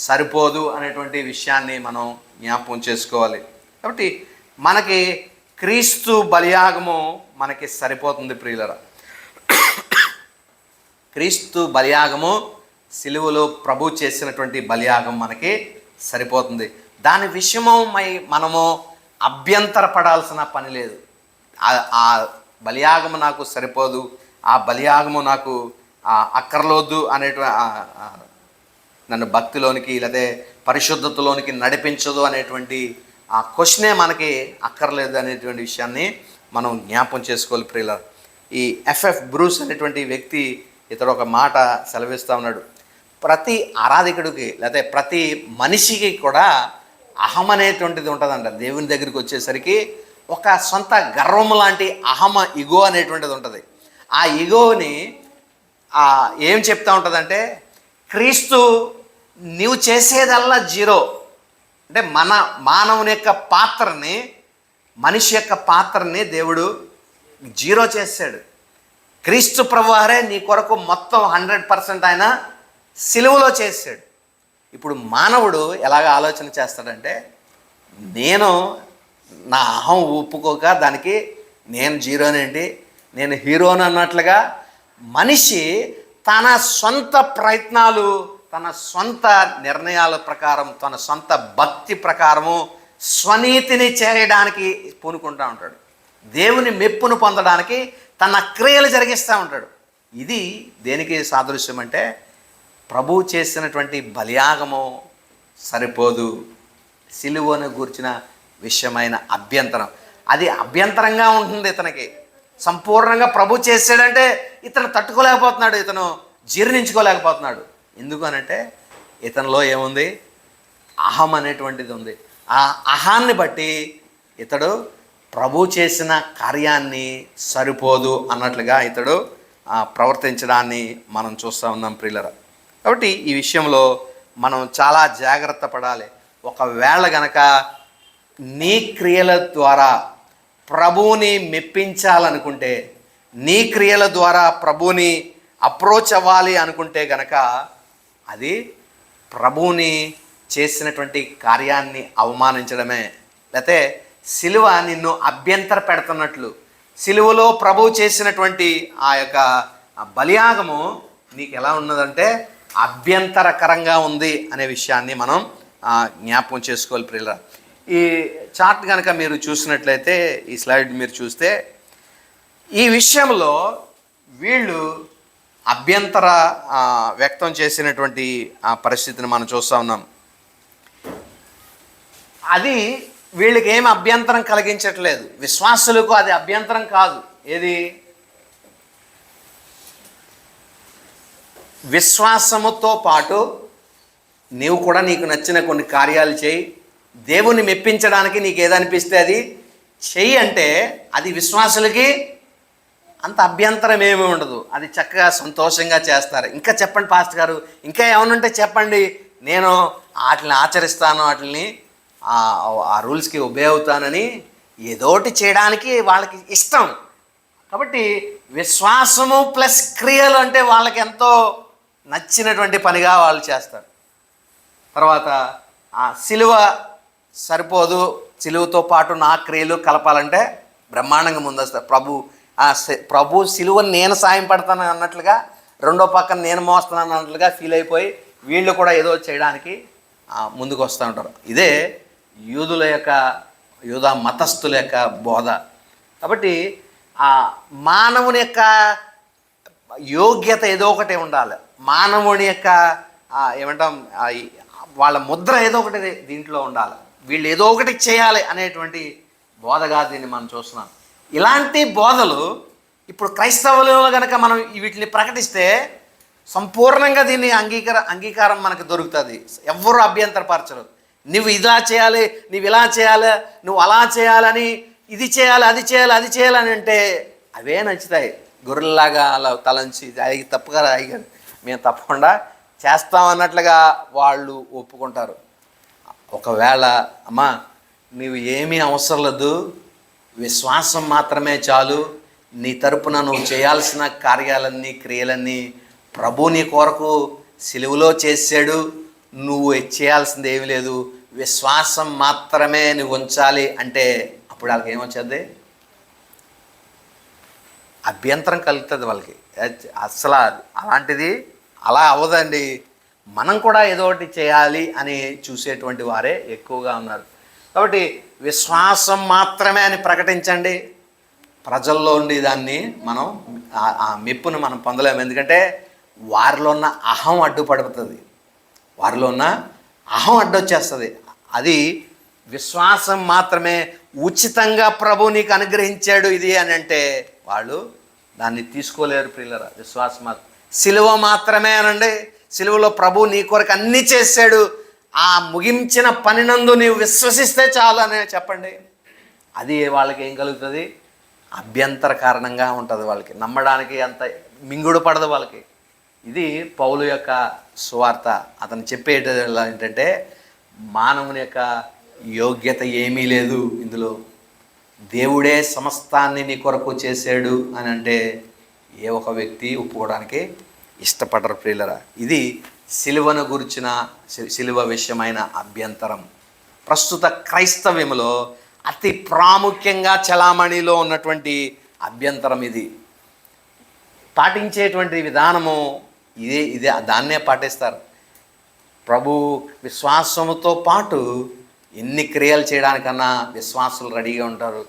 సరిపోదు అనేటువంటి విషయాన్ని మనం జ్ఞాపకం చేసుకోవాలి. కాబట్టి మనకి క్రీస్తు బలియాగము మనకి సరిపోతుంది ప్రియులరా. క్రీస్తు బలియాగము, సిలువలో ప్రభు చేసినటువంటి బలియాగం మనకి సరిపోతుంది. దాని విషయము మనము అభ్యంతరపడాల్సిన పని లేదు. ఆ బలియాగము నాకు సరిపోదు, ఆ బలియాగము నాకు అక్కర్లోద్దు నన్ను భక్తిలోనికి లేదా పరిశుద్ధతలోనికి నడిపించదు అనేటువంటి ఆ క్వశ్చనే మనకి అక్కర్లేదు అనేటువంటి విషయాన్ని మనం జ్ఞాపం చేసుకోవాలి ప్రియులారా. ఈ ఎఫ్ఎఫ్ బ్రూస్ అనేటువంటి వ్యక్తి ఇతడు ఒక మాట సెలవిస్తూ ఉన్నాడు. ప్రతి ఆరాధికుడికి లేదా ప్రతి మనిషికి కూడా అహం అనేటువంటిది ఉంటుందంట. దేవుని దగ్గరికి వచ్చేసరికి ఒక సొంత గర్వం లాంటి ఇగో అనేటువంటిది ఉంటుంది. ఆ ఇగోని ఏం చెప్తా ఉంటుందంటే, క్రీస్తు నీవు చేసేదల్లా జీరో, అంటే మానవుని యొక్క పాత్రని, మనిషి యొక్క పాత్రని దేవుడు జీరో చేశాడు. క్రీస్తు ప్రభువారే నీ కొరకు మొత్తం 100% ఆయన సిలువలో చేశాడు. ఇప్పుడు మానవుడు ఎలాగ ఆలోచన చేస్తాడంటే, నేను నా అహం ఒప్పుకోక దానికి నేను జీరోనేంటి, నేను హీరోని అన్నట్లుగా మనిషి తన సొంత ప్రయత్నాలు, తన సొంత నిర్ణయాల ప్రకారం, తన సొంత భక్తి ప్రకారము స్వనీతిని చేయడానికి పూనుకుంటూ ఉంటాడు. దేవుని మెప్పును పొందడానికి తన క్రియలు జరిగిస్తూ ఉంటాడు. ఇది దేనికి సాదృశ్యం అంటే, ప్రభు చేసినటువంటి బలియాగము సరిపోదు, సిలువను గూర్చిన విషయమైన అభ్యంతరం, అది అభ్యంతరంగా ఉంటుంది ఇతనికి. సంపూర్ణంగా ప్రభు చేసాడంటే ఇతను తట్టుకోలేకపోతున్నాడు, ఇతను జీర్ణించుకోలేకపోతున్నాడు. ఎందుకు అనంటే ఇతనిలో ఏముంది, అహం అనేటువంటిది ఉంది. ఆ అహాన్ని బట్టి ఇతడు ప్రభు చేసిన కార్యాన్ని సరిపోదు అన్నట్లుగా ఇతడు ప్రవర్తించడాన్ని మనం చూస్తూ ఉన్నాం ప్రియులరా. కాబట్టి ఈ విషయంలో మనం చాలా జాగ్రత్త పడాలి. ఒకవేళ గనక నీ క్రియల ద్వారా ప్రభువుని మెప్పించాలనుకుంటే, నీ క్రియల ద్వారా ప్రభువుని అప్రోచ్ అవ్వాలి అనుకుంటే గనక అది ప్రభువుని చేసినటువంటి కార్యాన్ని అవమానించడమే. లేకపోతే సిలువ నిన్ను అభ్యంతర పెడుతున్నట్లు, సిలువలో ప్రభువు చేసినటువంటి ఆ యొక్క బలియాగము నీకు ఎలా ఉన్నదంటే అభ్యంతరకరంగా ఉంది అనే విషయాన్ని మనం జ్ఞాపకం చేసుకోవాలి ప్రియుల. ఈ చార్ట్ కనుక మీరు చూసినట్లయితే, ఈ స్లైడ్ మీరు చూస్తే, ఈ విషయంలో వీళ్ళు అభ్యంతర వ్యక్తం చేసినటువంటి ఆ పరిస్థితిని మనం చూస్తూ ఉన్నాం. అది వీళ్ళకి ఏమి అభ్యంతరం కలిగించట్లేదు, విశ్వాసులకు అది అభ్యంతరం కాదు. ఏది, విశ్వాసముతో పాటు నీవు కూడా నీకు నచ్చిన కొన్ని కార్యాలు చేయి, దేవుని మెప్పించడానికి నీకు ఏదనిపిస్తే అది చెయ్యి అంటే అది విశ్వాసులకి అంత అభ్యంతరం ఏమీ ఉండదు. అది చక్కగా సంతోషంగా చేస్తారు. ఇంకా చెప్పండి పాస్టర్ గారు, ఇంకా ఏమనుంటే చెప్పండి, నేను వాటిని ఆచరిస్తాను, వాటిని ఆ రూల్స్కి ఒబే అవుతానని ఏదోటి చేయడానికి వాళ్ళకి ఇష్టం. కాబట్టి విశ్వాసము ప్లస్ క్రియలు అంటే వాళ్ళకి ఎంతో నచ్చినటువంటి పనిగా వాళ్ళు చేస్తారు. తర్వాత సిలువ సరిపోదు, సిలువతో పాటు నా క్రియలు కలపాలంటే బ్రహ్మాండంగా ముందొస్తారు. ప్రభు సిలువని నేను సాయం పడతాను అన్నట్లుగా, రెండో పక్కన నేను మోస్తున్నాను అన్నట్లుగా ఫీల్ అయిపోయి వీళ్ళు కూడా ఏదో చేయడానికి ముందుకు వస్తూ ఉంటారు. ఇదే యూదా మతస్థుల యొక్క బోధ. కాబట్టి ఆ మానవుని యొక్క యోగ్యత ఏదో ఒకటి ఉండాలి. మానవుని యొక్క ఏమంటాం వాళ్ళ ముద్ర ఏదో ఒకటి దీంట్లో ఉండాలి. వీళ్ళు ఏదో ఒకటి చేయాలి అనేటువంటి బోధగా దీన్ని మనం చూస్తున్నాం. ఇలాంటి బోధలు ఇప్పుడు క్రైస్తవులు కనుక మనం వీటిని ప్రకటిస్తే సంపూర్ణంగా దీన్ని అంగీకారం మనకు దొరుకుతుంది. ఎవ్వరూ అభ్యంతరపరచరు. నువ్వు ఇలా చేయాలి, నువ్వు ఇలా చేయాలి, నువ్వు అలా చేయాలని, ఇది చేయాలి, అది చేయాలి, అది చేయాలని అంటే అవే నచ్చుతాయి. గొర్రెల్లాగా అలా తలంచి అది తప్పుగా అయ్యారు, మేము తప్పకుండా చేస్తామన్నట్లుగా వాళ్ళు ఒప్పుకుంటారు. ఒకవేళ అమ్మా నీవు ఏమీ అవసరం లేదు, విశ్వాసం మాత్రమే చాలు, నీ తరపున నువ్వు చేయాల్సిన కార్యాలన్నీ క్రియలన్నీ ప్రభు నీ కొరకు సిలువలో చేశాడు, నువ్వు చేయాల్సింది ఏమీ లేదు, విశ్వాసం మాత్రమే నువ్వు ఉంచాలి అంటే అప్పుడు వాళ్ళకి ఏమొచ్చేది? అభ్యంతరం కలుగుతుంది వాళ్ళకి. అసలు అలాంటిది అలా అవ్వదండి. మనం కూడా ఏదో ఒకటి చేయాలి అని చూసేటువంటి వారే ఎక్కువగా ఉన్నారు. కాబట్టి విశ్వాసం మాత్రమే అని ప్రకటించండి. ప్రజల్లో ఉండి దాన్ని మనం ఆ మెప్పును మనం పొందలేము. ఎందుకంటే వారిలో ఉన్న అహం అడ్డుపడుతుంది, వారిలో ఉన్న అహం అడ్డొచ్చేస్తుంది. అది విశ్వాసం మాత్రమే, ఉచితంగా ప్రభు నీకు అనుగ్రహించాడు ఇది అని అంటే వాళ్ళు దాన్ని తీసుకోలేరు ప్రియులరా. విశ్వాసం మాత్రం, సిలువ మాత్రమే అనండి. సిలువలో ప్రభు నీ కొరకు అన్నీ చేశాడు, ఆ ముగించిన పనినందు నీవు విశ్వసిస్తే చాలు అని చెప్పండి. అది వాళ్ళకి ఏం కలుగుతుంది? అభ్యంతర కారణంగా ఉంటుంది. వాళ్ళకి నమ్మడానికి అంత మింగుడు పడదు వాళ్ళకి. ఇది పౌలు యొక్క సువార్త. అతను చెప్పేది ఏంటంటే మానవుని యొక్క యోగ్యత ఏమీ లేదు ఇందులో, దేవుడే సమస్తాన్ని నీ కొరకు చేశాడు అని అంటే ఏ ఒక వ్యక్తి ఒప్పుకోవడానికి ఇష్టపడరు ప్రియులరా. ఇది సిలువను గురించిన సిలువ విషయమైన అభ్యంతరం. ప్రస్తుత క్రైస్తవ్యంలో అతి ప్రాముఖ్యంగా చలామణిలో ఉన్నటువంటి అభ్యంతరం ఇది. పాటించేటువంటి విధానము ఇదే దాన్నే పాటిస్తారు. ప్రభు విశ్వాసముతో పాటు ఎన్ని క్రియలు చేయడానికన్నా విశ్వాసులు రెడీగా ఉంటారు.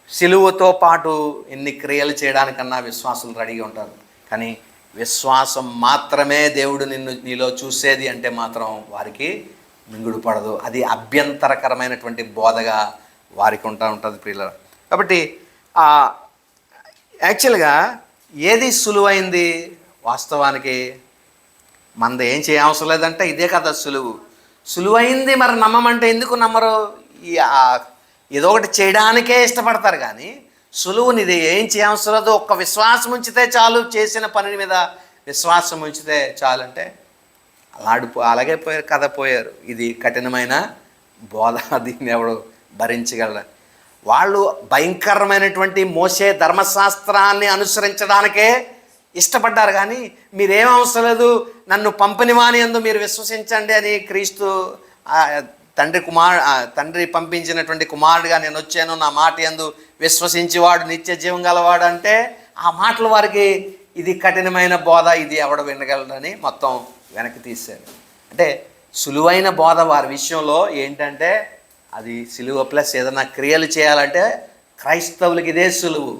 సిలువతో పాటు ఎన్ని క్రియలు చేయడానికన్నా విశ్వాసులు రెడీగా ఉంటారు. కానీ విశ్వాసం మాత్రమే దేవుడు నీలో చూసేది అంటే మాత్రం వారికి మింగుడు పడదు. అది అభ్యంతరకరమైనటువంటి బోధగా వారికి ఉంటుంది ప్రియులారా. కాబట్టి యాక్చువల్గా ఏది సులువైంది? వాస్తవానికి మనది ఏం చేయవసరం లేదంటే ఇదే కదా సులువైంది. మరి నమ్మమంటే ఎందుకు నమ్మరు? ఏదో ఒకటి చేయడానికే ఇష్టపడతారు. కానీ సులువునిది ఏం చేయవసరం లేదు, ఒక్క విశ్వాసం ఉంచితే చాలు, చేసిన పని మీద విశ్వాసం ఉంచితే చాలు అంటే అలాగే పోయారు. ఇది కఠినమైన బోధ, దీన్ని ఎవడు భరించగలరు? వాళ్ళు భయంకరమైనటువంటి మోసే ధర్మశాస్త్రాన్ని అనుసరించడానికే ఇష్టపడ్డారు. కానీ మీరేం అవసరం లేదు, నన్ను పంపిన వాని యందు మీరు విశ్వసించండి అని క్రీస్తు తండ్రి పంపించినటువంటి కుమారుడిగా నేను వచ్చాను, నా మాట యందు విశ్వసించేవాడు నిత్య జీవం గలవాడు అంటే ఆ మాటలు వారికి ఇది కఠినమైన బోధ, ఇది ఎవడు వినగలడని మొత్తం వెనక్కి తీశారు. అంటే సులువైన బోధ వారి విషయంలో ఏంటంటే అది సిలువ ప్లస్ ఏదైనా క్రియలు చేయాలంటే క్రైస్తవులకి ఇదే సులువు.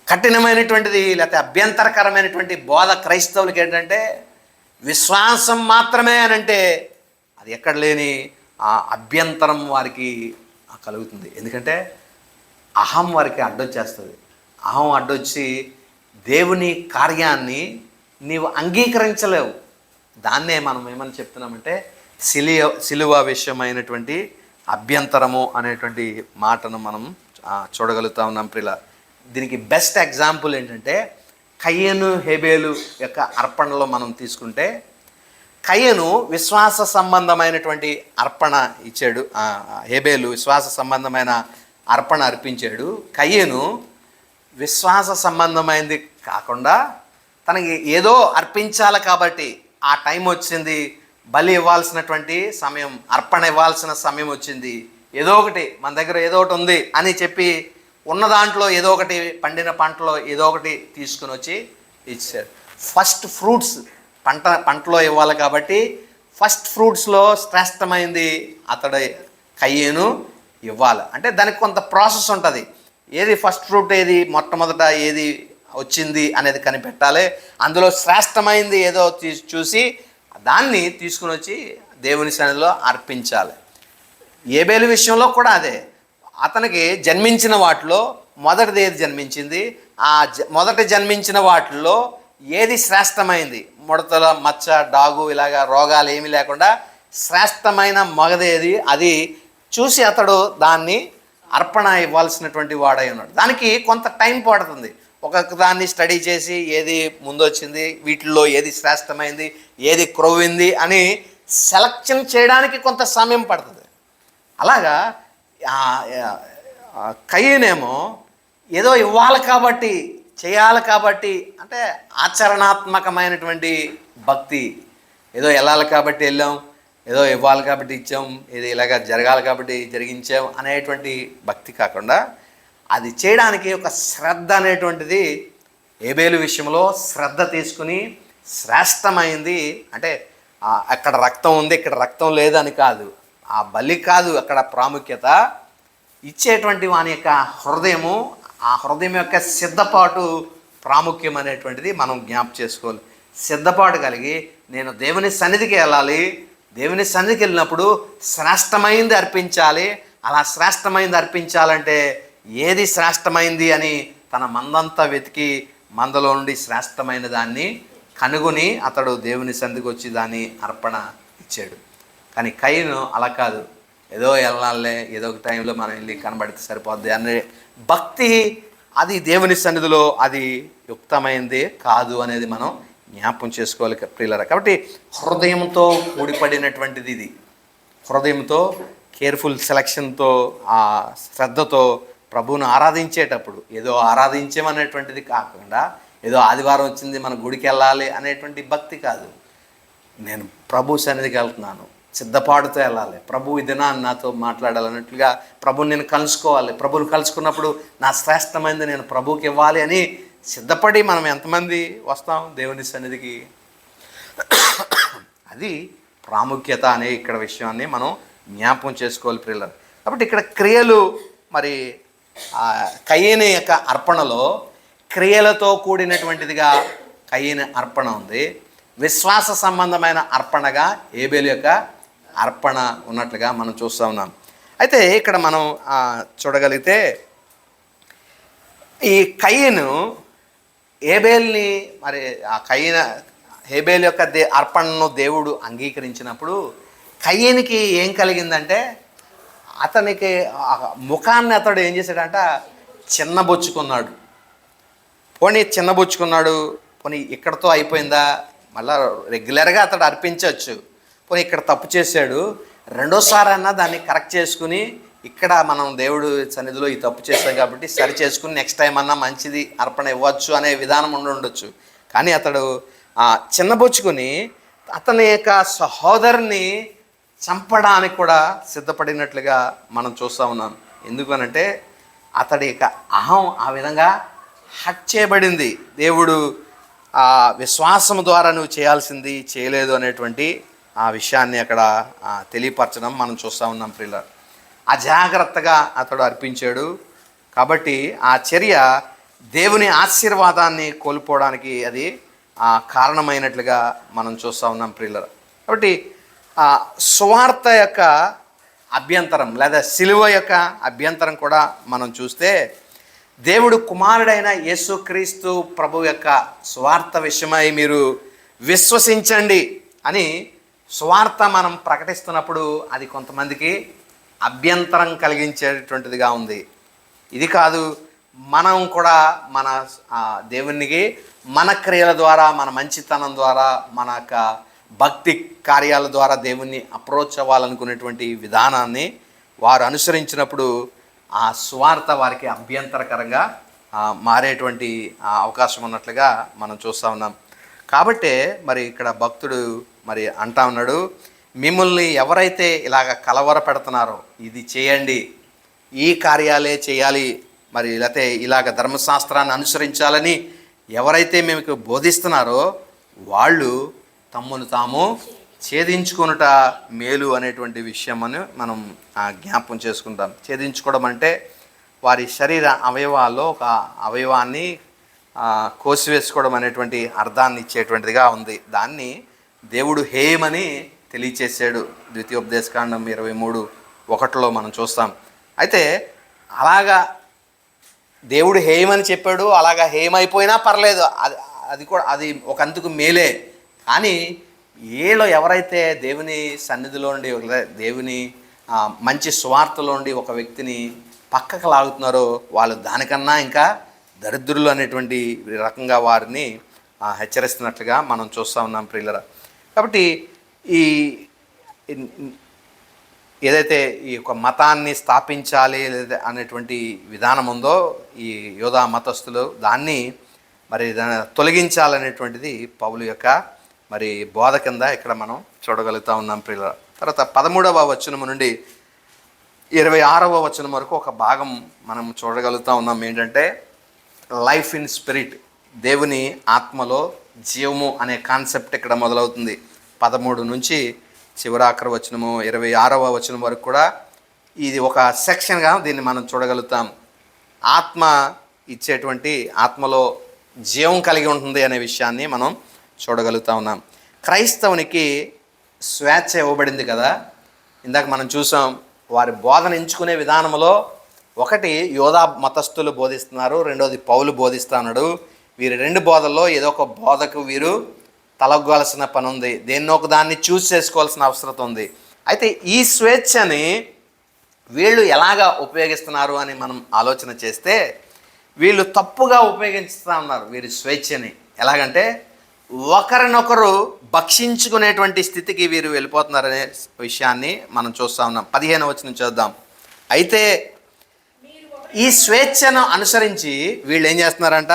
కఠినమైనటువంటిది లేకపోతే అభ్యంతరకరమైనటువంటి బోధ క్రైస్తవులకి ఏంటంటే విశ్వాసం మాత్రమే అని అంటే అది ఎక్కడ లేని ఆ అభ్యంతరం వారికి కలుగుతుంది. ఎందుకంటే అహం వారికి అడ్డొచ్చేస్తుంది. అహం అడ్డొచ్చి దేవుని కార్యాన్ని నీవు అంగీకరించలేవు. దాన్నే మనం ఏమని చెప్తున్నామంటే సిలువ విషయమైనటువంటి అభ్యంతరము అనేటువంటి మాటను మనం చూడగలుగుతా ఉన్నాం ప్రియుల. దీనికి బెస్ట్ ఎగ్జాంపుల్ ఏంటంటే కయ్యను హేబేలు యొక్క అర్పణలో మనం తీసుకుంటే, కయ్యను విశ్వాస సంబంధమైనటువంటి అర్పణ ఇచ్చాడు, హేబేలు విశ్వాస సంబంధమైన అర్పణ అర్పించాడు. కయ్యను విశ్వాస సంబంధమైనది కాకుండా తనకి ఏదో అర్పించాలి కాబట్టి ఆ టైం వచ్చింది, బలి ఇవ్వాల్సినటువంటి సమయం, అర్పణ ఇవ్వాల్సిన సమయం వచ్చింది. ఏదో ఒకటి మన దగ్గర ఏదో ఒకటి ఉంది అని చెప్పి ఉన్న దాంట్లో ఏదో ఒకటి, పండిన పంటలో ఏదో ఒకటి తీసుకుని వచ్చి ఇచ్చారు. ఫస్ట్ ఫ్రూట్స్ పంటలో ఇవ్వాలి కాబట్టి ఫస్ట్ ఫ్రూట్స్లో శ్రేష్టమైంది అతడు కయ్యేను ఇవ్వాలి. అంటే దానికి కొంత ప్రాసెస్ ఉంటుంది. ఏది ఫస్ట్ ఫ్రూట్, ఏది మొట్టమొదట, ఏది వచ్చింది అనేది కనిపెట్టాలి. అందులో శ్రేష్టమైంది ఏదో చూసి దాన్ని తీసుకుని వచ్చి దేవుని సన్నిధిలో అర్పించాలి. ఏబేలు విషయంలో కూడా అదే. అతనికి జన్మించిన వాటిలో మొదటిది ఏది జన్మించింది, ఆ మొదట జన్మించిన వాటిల్లో ఏది శ్రేష్టమైంది, ముడతల మచ్చ డాగు ఇలాగా రోగాలు ఏమీ లేకుండా శ్రేష్టమైన మగదేది అది చూసి అతడు దాన్ని అర్పణ ఇవ్వాల్సినటువంటి వాడై ఉన్నాడు. దానికి కొంత టైం పడుతుంది. ఒక్కొక్క దాన్ని స్టడీ చేసి ఏది ముందొచ్చింది, వీటిల్లో ఏది శ్రేష్టమైంది, ఏది క్రొవ్వింది అని సెలక్షన్ చేయడానికి కొంత సమయం పడుతుంది. అలాగా కయ్యనేమో ఏదో ఇవ్వాలి కాబట్టి, చేయాలి కాబట్టి, అంటే ఆచరణాత్మకమైనటువంటి భక్తి, ఏదో వెళ్ళాలి కాబట్టి వెళ్ళాం, ఏదో ఇవ్వాలి కాబట్టి ఇచ్చాం, ఇది ఇలాగ జరగాలి కాబట్టి జరిగించాం అనేటువంటి భక్తి కాకుండా అది చేయడానికి ఒక శ్రద్ధ అనేటువంటిది ఏబేలు విషయంలో శ్రద్ధ తీసుకుని శ్రేష్టమైంది. అంటే అక్కడ రక్తం ఉంది, ఇక్కడ రక్తం లేదని కాదు, ఆ బలి కాదు అక్కడ ప్రాముఖ్యత, ఇచ్చేటువంటి వాని యొక్క హృదయము, ఆ హృదయం యొక్క సిద్ధపాటు ప్రాముఖ్యం అనేటువంటిది మనం జ్ఞాపకం చేసుకోవాలి. సిద్ధపాటు కలిగి నేను దేవుని సన్నిధికి వెళ్ళాలి, దేవుని సన్నిధికి వెళ్ళినప్పుడు శ్రేష్టమైంది అర్పించాలి. అలా శ్రేష్టమైంది అర్పించాలంటే ఏది శ్రేష్టమైంది అని తన మందంతా వెతికి మందలో నుండి శ్రేష్టమైన దాన్ని కనుగొని అతడు దేవుని సన్నిధికి వచ్చి దాన్ని అర్పణ ఇచ్చాడు. కానీ కయ్యను అలా కాదు, ఏదో వెళ్ళాలే, ఏదో ఒక టైంలో మనం వెళ్ళి కనబడితే సరిపోద్ది అనే భక్తి, అది దేవుని సన్నిధిలో అది యుక్తమైంది కాదు అనేది మనం జ్ఞాపకం చేసుకోవాలి ప్రియులారా. కాబట్టి హృదయంతో ముడిపడినటువంటిది ఇది. హృదయంతో కేర్ఫుల్ సెలక్షన్తో, ఆ శ్రద్ధతో ప్రభువును ఆరాధించేటప్పుడు ఏదో ఆరాధించమనేటువంటిది కాకుండా, ఏదో ఆదివారం వచ్చింది మన గుడికి వెళ్ళాలి అనేటువంటి భక్తి కాదు. నేను ప్రభు సన్నిధికి వెళ్తున్నాను, సిద్ధపాటుతో వెళ్ళాలి, ప్రభు ఈ దినాన్ని నాతో మాట్లాడాలన్నట్లుగా ప్రభుని నేను కలుసుకోవాలి, ప్రభుని కలుసుకున్నప్పుడు నా శ్రేష్టమైనది నేను ప్రభుకి ఇవ్వాలి అని సిద్ధపడి మనం ఎంతమంది వస్తాం దేవుని సన్నిధికి? అది ప్రాముఖ్యత అనే ఇక్కడ విషయాన్ని మనం జ్ఞాపకం చేసుకోవాలి ప్రియులారా. కాబట్టి ఇక్కడ క్రియలు, మరి కయ్యని యొక్క అర్పణలో క్రియలతో కూడినటువంటిదిగా కయ్యని అర్పణ ఉంది, విశ్వాస సంబంధమైన అర్పణగా ఏబేలు యొక్క అర్పణ ఉన్నట్లుగా మనం చూస్తూ ఉన్నాం. అయితే ఇక్కడ మనం చూడగలిగితే ఈ కయ్యను ఏబేల్ని, మరి ఆ హేబేలు యొక్క అర్పణను దేవుడు అంగీకరించినప్పుడు కయ్యనికి ఏం కలిగిందంటే, అతనికి ముఖాన్ని అతడు ఏం చేశాడంట, చిన్నబొచ్చుకున్నాడు. పోనీ ఇక్కడతో అయిపోయిందా, మళ్ళా రెగ్యులర్గా అతడు అర్పించవచ్చు, పోనీ ఇక్కడ తప్పు చేశాడు, రెండోసారి అన్నా దాన్ని కరెక్ట్ చేసుకుని, ఇక్కడ మనం దేవుడు సన్నిధిలో ఈ తప్పు చేస్తాం కాబట్టి సరి చేసుకుని నెక్స్ట్ టైం అన్నా మంచిది అర్పణ ఇవ్వచ్చు అనే విధానం ఉండొచ్చు. కానీ అతడు చిన్నబొచ్చుకుని అతని యొక్క సహోదరుని చంపడానికి కూడా సిద్ధపడినట్లుగా మనం చూస్తూ ఉన్నాం. ఎందుకనంటే అతడి యొక్క అహం ఆ విధంగా హట్ చేయబడింది. దేవుడు ఆ విశ్వాసం ద్వారా నువ్వు చేయాల్సింది చేయలేదు అనేటువంటి ఆ విషయాన్ని అక్కడ తెలియపరచడం మనం చూస్తూ ఉన్నాం ప్రియులారా. అజాగ్రత్తగా అతడు అర్పించాడు కాబట్టి ఆ చర్య దేవుని ఆశీర్వాదాన్ని కోల్పోవడానికి అది కారణమైనట్లుగా మనం చూస్తూ ఉన్నాం ప్రియులారా. కాబట్టి సువార్త యొక్క అభ్యంతరం లేదా సిలువ యొక్క అభ్యంతరం కూడా మనం చూస్తే, దేవుడు కుమారుడైన యేసుక్రీస్తు ప్రభు యొక్క సువార్త విషయమై మీరు విశ్వసించండి అని సువార్త మనం ప్రకటిస్తున్నప్పుడు అది కొంతమందికి అభ్యంతరం కలిగించేటువంటిదిగా ఉంది. ఇది కాదు, మనం కూడా మన దేవునికి మన క్రియల ద్వారా, మన మంచితనం ద్వారా, మన యొక్క భక్తి కార్యాల ద్వారా దేవుణ్ణి అప్రోచ్ అవ్వాలనుకునేటువంటి విధానాన్ని వారు అనుసరించినప్పుడు ఆ సువార్త వారికి అభ్యంతరకరంగా మారేటువంటి అవకాశం ఉన్నట్లుగా మనం చూస్తూ ఉన్నాం. కాబట్టే మరి ఇక్కడ భక్తుడు మరి అంటా ఉన్నాడు, మిమ్మల్ని ఎవరైతే ఇలాగ కలవర పెడుతున్నారో ఇది చేయండి, ఈ కార్యాలే చేయాలి, మరి లేకపోతే ఇలాగ ధర్మశాస్త్రాన్ని అనుసరించాలని ఎవరైతే మీకు బోధిస్తున్నారో వాళ్ళు తమ్మును తాము ఛేదించుకొనుట మేలు అనేటువంటి విషయమని మనం జ్ఞాపకం చేసుకుంటాం. ఛేదించుకోవడం అంటే వారి శరీర అవయవాల్లో ఒక అవయవాన్ని కోసివేసుకోవడం అనేటువంటి అర్థాన్ని ఇచ్చేటువంటిదిగా ఉంది. దాన్ని దేవుడు హేయమని తెలియచేసాడు. ద్వితీయోపదేశకాండం 23:1 మనం చూస్తాం. అయితే అలాగా దేవుడు హేయమని చెప్పాడు, అలాగా హేయమైపోయినా పర్లేదు, అది అది కూడా అది ఒక అందుకు మేలే. కానీ ఏలో ఎవరైతే దేవుని సన్నిధిలో ఉండి దేవుని మంచి స్వార్థలో ఉండి ఒక వ్యక్తిని పక్కకు లాగుతున్నారో వాళ్ళు దానికన్నా ఇంకా దరిద్రులు అనేటువంటి రకంగా వారిని హెచ్చరిస్తున్నట్లుగా మనం చూస్తూ ఉన్నాం ప్రియులరా. కాబట్టి ఈ ఏదైతే ఈ యొక్క మతాన్ని స్థాపించాలి లేదా అనేటువంటి విధానం ఉందో ఈ యోధా మతస్థులు దాన్ని మరి తొలగించాలనేటువంటిది పౌలు యొక్క మరి బోధ కింద ఇక్కడ మనం చూడగలుగుతూ ఉన్నాం ప్రియులరా. తర్వాత 13వ వచనం నుండి 26వ వచనం వరకు ఒక భాగం మనం చూడగలుగుతూ ఉన్నాం. ఏంటంటే లైఫ్ ఇన్ స్పిరిట్, దేవుని ఆత్మలో జీవము అనే కాన్సెప్ట్ ఇక్కడ మొదలవుతుంది. 13 నుంచి చివరాఖరి వచనము 26వ వచనం వరకు కూడా ఇది ఒక సెక్షన్గా దీన్ని మనం చూడగలుగుతాం. ఆత్మ ఇచ్చేటువంటి ఆత్మలో జీవం కలిగి ఉంటుంది అనే విషయాన్ని మనం చూడగలుగుతూ ఉన్నాం. క్రైస్తవునికి స్వేచ్ఛ ఇవ్వబడింది కదా. ఇందాక మనం చూసాం వారి బోధన ఎంచుకునే విధానంలో ఒకటి యోధా మతస్థులు బోధిస్తున్నారు, రెండోది పౌలు బోధిస్తూ ఉన్నాడు. వీరి రెండు బోధల్లో ఏదో ఒక బోధకు వీరు తలగొలసిన పని ఉంది, దేన్నో ఒక దాన్ని చూస్ చేసుకోవాల్సిన అవసరం ఉంది. అయితే ఈ స్వేచ్ఛని వీళ్ళు ఎలాగా ఉపయోగిస్తున్నారు అని మనం ఆలోచన చేస్తే వీళ్ళు తప్పుగా ఉపయోగిస్తూ ఉన్నారు వీరి స్వేచ్ఛని. ఎలాగంటే ఒకరినొకరు భక్షించుకునేటువంటి స్థితికి వీరు వెళ్ళిపోతున్నారనే విషయాన్ని మనం చూస్తూ ఉన్నాం. 15వ వచనం చూద్దాం. అయితే ఈ స్వేచ్ఛను అనుసరించి వీళ్ళు ఏం చేస్తున్నారంట,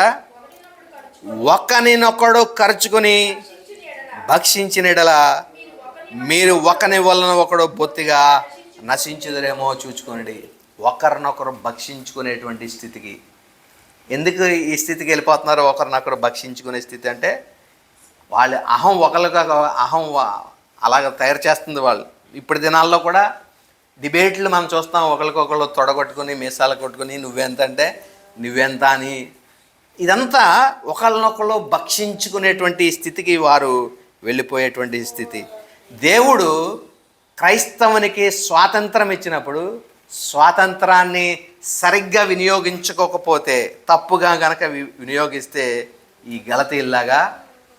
ఒకరినొకడు ఖర్చుకుని భక్షించిన ఎడల మీరు ఒకని వలన ఒకడు బొత్తిగా నశించుదరేమో చూచుకోండి. ఒకరినొకరు భక్షించుకునేటువంటి స్థితికి ఎందుకు ఈ స్థితికి వెళ్ళిపోతున్నారు? ఒకరినొకరు భక్షించుకునే స్థితి అంటే వాళ్ళ అహం ఒకరిగా అహం అలాగ తయారు చేస్తుంది వాళ్ళు. ఇప్పటి దినాల్లో కూడా డిబేట్లు మనం చూస్తాం, ఒకరికొకరు తొడగొట్టుకుని మీసాలు కొట్టుకుని నువ్వెంత అంటే నువ్వెంత అని. ఇదంతా ఒకరినొకరు భక్షించుకునేటువంటి స్థితికి వారు వెళ్ళిపోయేటువంటి స్థితి. దేవుడు క్రైస్తవునికి స్వాతంత్రం ఇచ్చినప్పుడు స్వాతంత్రాన్ని సరిగ్గా వినియోగించుకోకపోతే, తప్పుగా గనక వినియోగిస్తే ఈ గలతీల్లాగా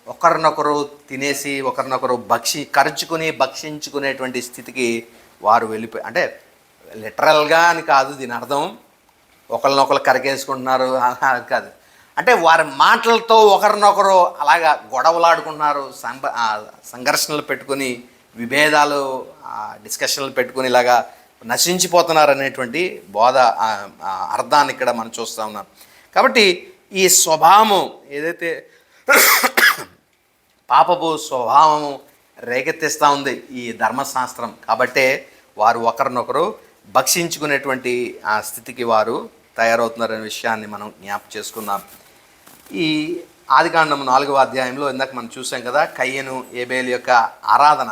ఒకరినొకరు తినేసి ఒకరినొకరు ఖర్చుకుని భక్షించుకునేటువంటి స్థితికి వారు వెళ్ళిపోయి, అంటే లిటరల్గా అని కాదు దీని అర్థం, ఒకరినొకరు కరికేసుకుంటున్నారు కాదు, అంటే వారి మాటలతో ఒకరినొకరు అలాగా గొడవలాడుకుంటున్నారు, సంఘర్షణలు పెట్టుకుని విభేదాలు డిస్కషన్లు పెట్టుకుని ఇలాగా నశించిపోతున్నారు అనేటువంటి బోధ అర్థాన్ని ఇక్కడ మనం చూస్తూ ఉన్నాం. కాబట్టి ఈ స్వభావము ఏదైతే పాపపు స్వభావము రేకెత్తిస్తూ ఉంది ఈ ధర్మశాస్త్రం, కాబట్టే వారు ఒకరినొకరు భక్షించుకునేటువంటి ఆ స్థితికి వారు తయారవుతున్నారనే విషయాన్ని మనం జ్ఞాపకం చేసుకుందాం. ఈ ఆదికాండం 4వ అధ్యాయంలో ఇందాక మనం చూసాం కదా, కయ్యను ఏబేలు యొక్క ఆరాధన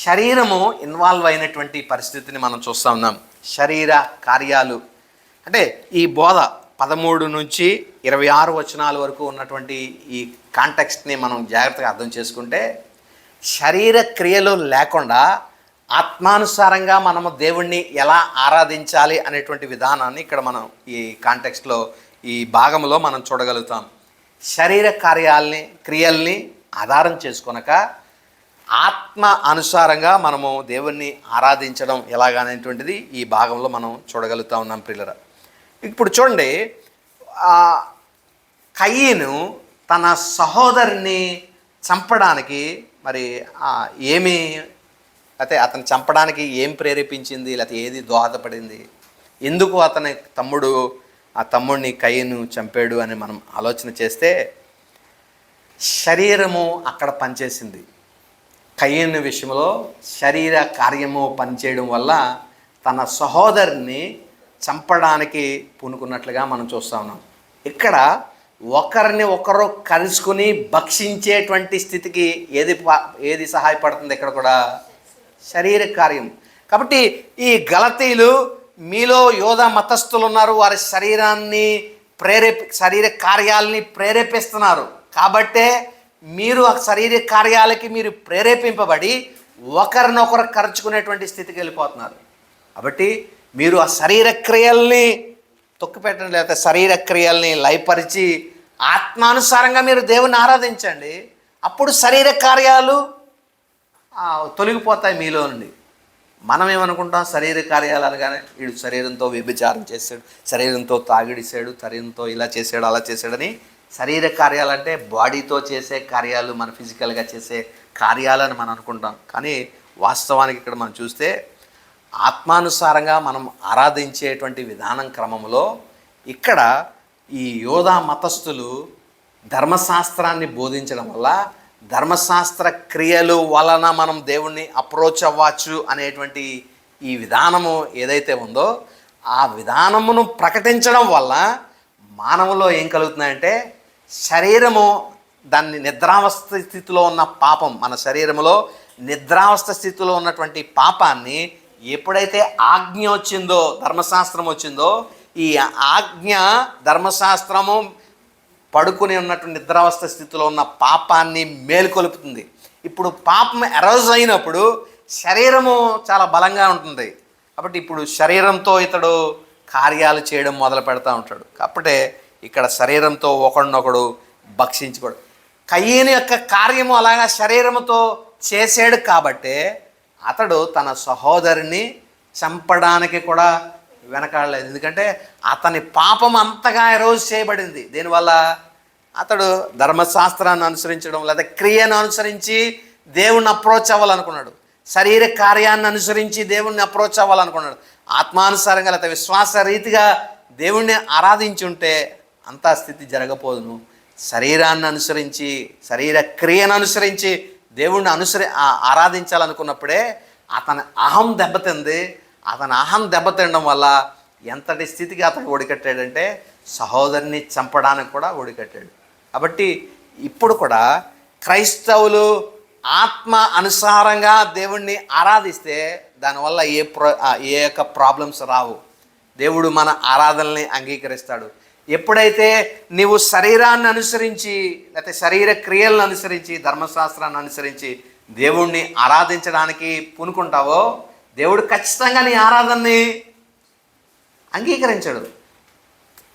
శరీరము ఇన్వాల్వ్ అయినటువంటి పరిస్థితిని మనం చూస్తూ ఉన్నాం. శరీర కార్యాలు అంటే ఈ బోధ 13 నుంచి 26 వచనాల వరకు ఉన్నటువంటి ఈ కాంటెక్స్ట్ని మనం జాగ్రత్తగా అర్థం చేసుకుంటే శరీర క్రియలు లేకుండా ఆత్మానుసారంగా మనము దేవుణ్ణి ఎలా ఆరాధించాలి అనేటువంటి విధానాన్ని ఇక్కడ మనం ఈ కాంటెక్స్ట్లో ఈ భాగంలో మనం చూడగలుగుతాం. శరీర క్రియల్ని ఆధారం చేసుకొనక ఆత్మ అనుసారంగా మనము దేవుణ్ణి ఆరాధించడం ఎలాగనేటువంటిది ఈ భాగంలో మనం చూడగలుగుతూ ఉన్నాం ప్రియులరా. ఇప్పుడు చూడండి, కయీను తన సహోదరుని చంపడానికి మరి ఏమి అయితే అతను చంపడానికి ఏం ప్రేరేపించింది, లేకపోతే ఏది దోహదపడింది, ఎందుకు అతని తమ్ముడిని కయీను చంపాడు అని మనం ఆలోచన చేస్తే శరీరము అక్కడ పనిచేసింది. కయీను విషయంలో శరీర కార్యము పనిచేయడం వల్ల తన సహోదరుని చంపడానికి పూనుకున్నట్లుగా మనం చూస్తూ ఉన్నాం. ఇక్కడ ఒకరిని ఒకరు కలుసుకుని భక్షించేటువంటి స్థితికి ఏది సహాయపడుతుంది? ఇక్కడ కూడా శరీర కార్యం. కాబట్టి ఈ గలతీలు మీలో యోధా మతస్థులు ఉన్నారు, వారి శరీరాన్ని శరీర కార్యాలని ప్రేరేపిస్తున్నారు. కాబట్టే మీరు ఆ శరీర కార్యాలకి మీరు ప్రేరేపింపబడి ఒకరినొకరు ఖర్చుకునేటువంటి స్థితికి వెళ్ళిపోతున్నారు. కాబట్టి మీరు ఆ శరీర క్రియల్ని తొక్కిపెట్టండి, లేకపోతే శరీర క్రియల్ని లయపరిచి ఆత్మానుసారంగా మీరు దేవుని ఆరాధించండి. అప్పుడు శరీర కార్యాలు తొలగిపోతాయి మీలో నుండి. మనం ఏమనుకుంటాం, శరీర కార్యాలు అనగానే వీడు శరీరంతో వ్యభిచారం చేశాడు, శరీరంతో తాగిడిసాడు, శరీరంతో ఇలా చేశాడు అలా చేశాడని. శరీర కార్యాలంటే బాడీతో చేసే కార్యాలు, మన ఫిజికల్గా చేసే కార్యాలని మనం అనుకుంటాం. కానీ వాస్తవానికి ఇక్కడ మనం చూస్తే ఆత్మానుసారంగా మనం ఆరాధించేటువంటి విధానం క్రమంలో ఇక్కడ ఈ యోధా మతస్థులు ధర్మశాస్త్రాన్ని బోధించడం వల్ల ధర్మశాస్త్ర క్రియలు వలన మనం దేవుణ్ణి అప్రోచ్ అవ్వచ్చు అనేటువంటి ఈ విధానము ఏదైతే ఉందో ఆ విధానమును ప్రకటించడం వల్ల మానవులో ఏం కలుగుతుందంటే శరీరము దాన్ని నిద్రావస్థ స్థితిలో ఉన్న పాపం, మన శరీరంలో నిద్రావస్థ స్థితిలో ఉన్నటువంటి పాపాన్ని ఎప్పుడైతే ఆజ్ఞ వచ్చిందో, ధర్మశాస్త్రం వచ్చిందో, ఈ ఆజ్ఞ ధర్మశాస్త్రము పడుకుని ఉన్నటువంటి నిద్రావస్థ స్థితిలో ఉన్న పాపాన్ని మేలుకొలుపుతుంది. ఇప్పుడు పాపం ఎరోజ్ అయినప్పుడు శరీరము చాలా బలంగా ఉంటుంది. కాబట్టి ఇప్పుడు శరీరంతో ఇతడు కార్యాలు చేయడం మొదలు పెడతా ఉంటాడు. కాబట్టి ఇక్కడ శరీరంతో ఒకడినొకడు భక్షించుకోడు. కయ్యను యొక్క కార్యము అలాగా శరీరముతో చేసాడు కాబట్టే అతడు తన సహోదరిని చంపడానికి కూడా వెనకాడలేదు. ఎందుకంటే అతని పాపం అంతగా ఎరోజ్ చేయబడింది. దీనివల్ల అతడు ధర్మశాస్త్రాన్ని అనుసరించడం లేదా క్రియను అనుసరించి దేవుణ్ణి అప్రోచ్ అవ్వాలనుకున్నాడు, శరీర కార్యాన్ని అనుసరించి దేవుణ్ణి అప్రోచ్ అవ్వాలనుకున్నాడు. ఆత్మానుసారంగా లేదా విశ్వాస రీతిగా దేవుణ్ణి ఆరాధించుంటే అంతా స్థితి జరగపోదును. శరీరాన్ని అనుసరించి, శరీర క్రియను అనుసరించి దేవుణ్ణి ఆరాధించాలనుకున్నప్పుడే అతని అహం దెబ్బతింది. అతని అహం దెబ్బతినడం వల్ల ఎంతటి స్థితికి అతను ఒడికట్టాడంటే సహోదరిని చంపడానికి కూడా ఒడికట్టాడు. కాబట్టి ఇప్పుడు కూడా క్రైస్తవులు ఆత్మ అనుసారంగా దేవుణ్ణి ఆరాధిస్తే దానివల్ల ఏ యొక్క ప్రాబ్లమ్స్ రావు. దేవుడు మన ఆరాధనల్ని అంగీకరిస్తాడు. ఎప్పుడైతే నీవు శరీరాన్ని అనుసరించి లేకపోతే శరీర క్రియలను అనుసరించి ధర్మశాస్త్రాన్ని అనుసరించి దేవుణ్ణి ఆరాధించడానికి పూనుకుంటావో దేవుడు ఖచ్చితంగా నీ ఆరాధనని అంగీకరించాడు.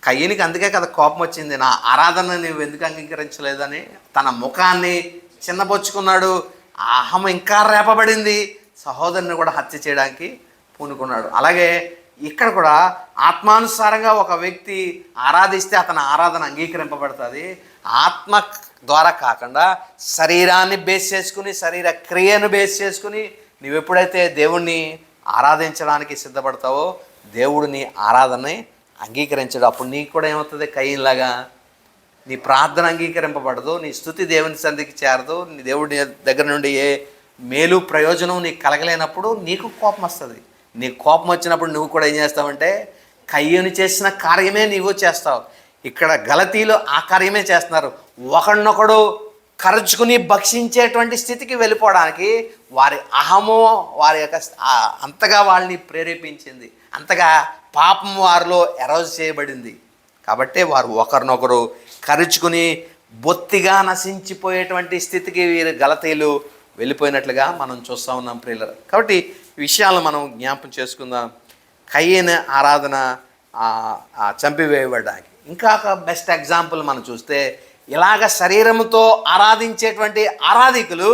కయ్యనికి అందుకే కదా కోపం వచ్చింది, నా ఆరాధన నువ్వు ఎందుకు అంగీకరించలేదని తన ముఖాన్ని చిన్నబొచ్చుకున్నాడు. ఆ అహం ఇంకా రేపబడింది, సహోదరుని కూడా హత్య చేయడానికి పూనుకున్నాడు. అలాగే ఇక్కడ కూడా ఆత్మానుసారంగా ఒక వ్యక్తి ఆరాధిస్తే అతని ఆరాధన అంగీకరింపబడుతుంది. ఆత్మ ద్వారా కాకుండా శరీరాన్ని బేస్ చేసుకుని, శరీర క్రియను బేస్ చేసుకుని నువ్వు ఎప్పుడైతే దేవుణ్ణి ఆరాధించడానికి సిద్ధపడతావో దేవుడు నీ ఆరాధనని అంగీకరించడు. అప్పుడు నీకు కూడా ఏమవుతుంది, కయ్యలాగా నీ ప్రార్థన అంగీకరింపబడదు, నీ స్తుతి దేవుని సన్నిధికి చేరదు, నీ దేవుడి దగ్గర నుండి ఏ మేలు ప్రయోజనం నీకు కలగలేనప్పుడు నీకు కోపం వస్తుంది. నీకు కోపం వచ్చినప్పుడు నువ్వు కూడా ఏం చేస్తావంటే కయ్యను చేసిన కార్యమే నీవు చేస్తావు. ఇక్కడ గలతీలో ఆ కార్యమే చేస్తున్నారు. ఒకడినొకడు ఖర్చుకుని భక్షించేటువంటి స్థితికి వెళ్ళిపోవడానికి వారి అహము వారి యొక్క అంతగా వాళ్ళని ప్రేరేపించింది, అంతగా పాపం వారిలో ఎరోజ్ చేయబడింది. కాబట్టి వారు ఒకరినొకరు ఖర్చుకుని బొత్తిగా నశించిపోయేటువంటి స్థితికి వీరు గలతీలు వెళ్ళిపోయినట్లుగా మనం చూస్తూ ఉన్నాం ప్రియులారా. కాబట్టి ఈ విషయాలను మనం జ్ఞాపకం చేసుకుందాం. కయ్యను ఆరాధన చంపివేయబడడానికి ఇంకా ఒక బెస్ట్ ఎగ్జాంపుల్ మనం చూస్తే, ఇలాగ శరీరంతో ఆరాధించేటువంటి ఆరాధికులు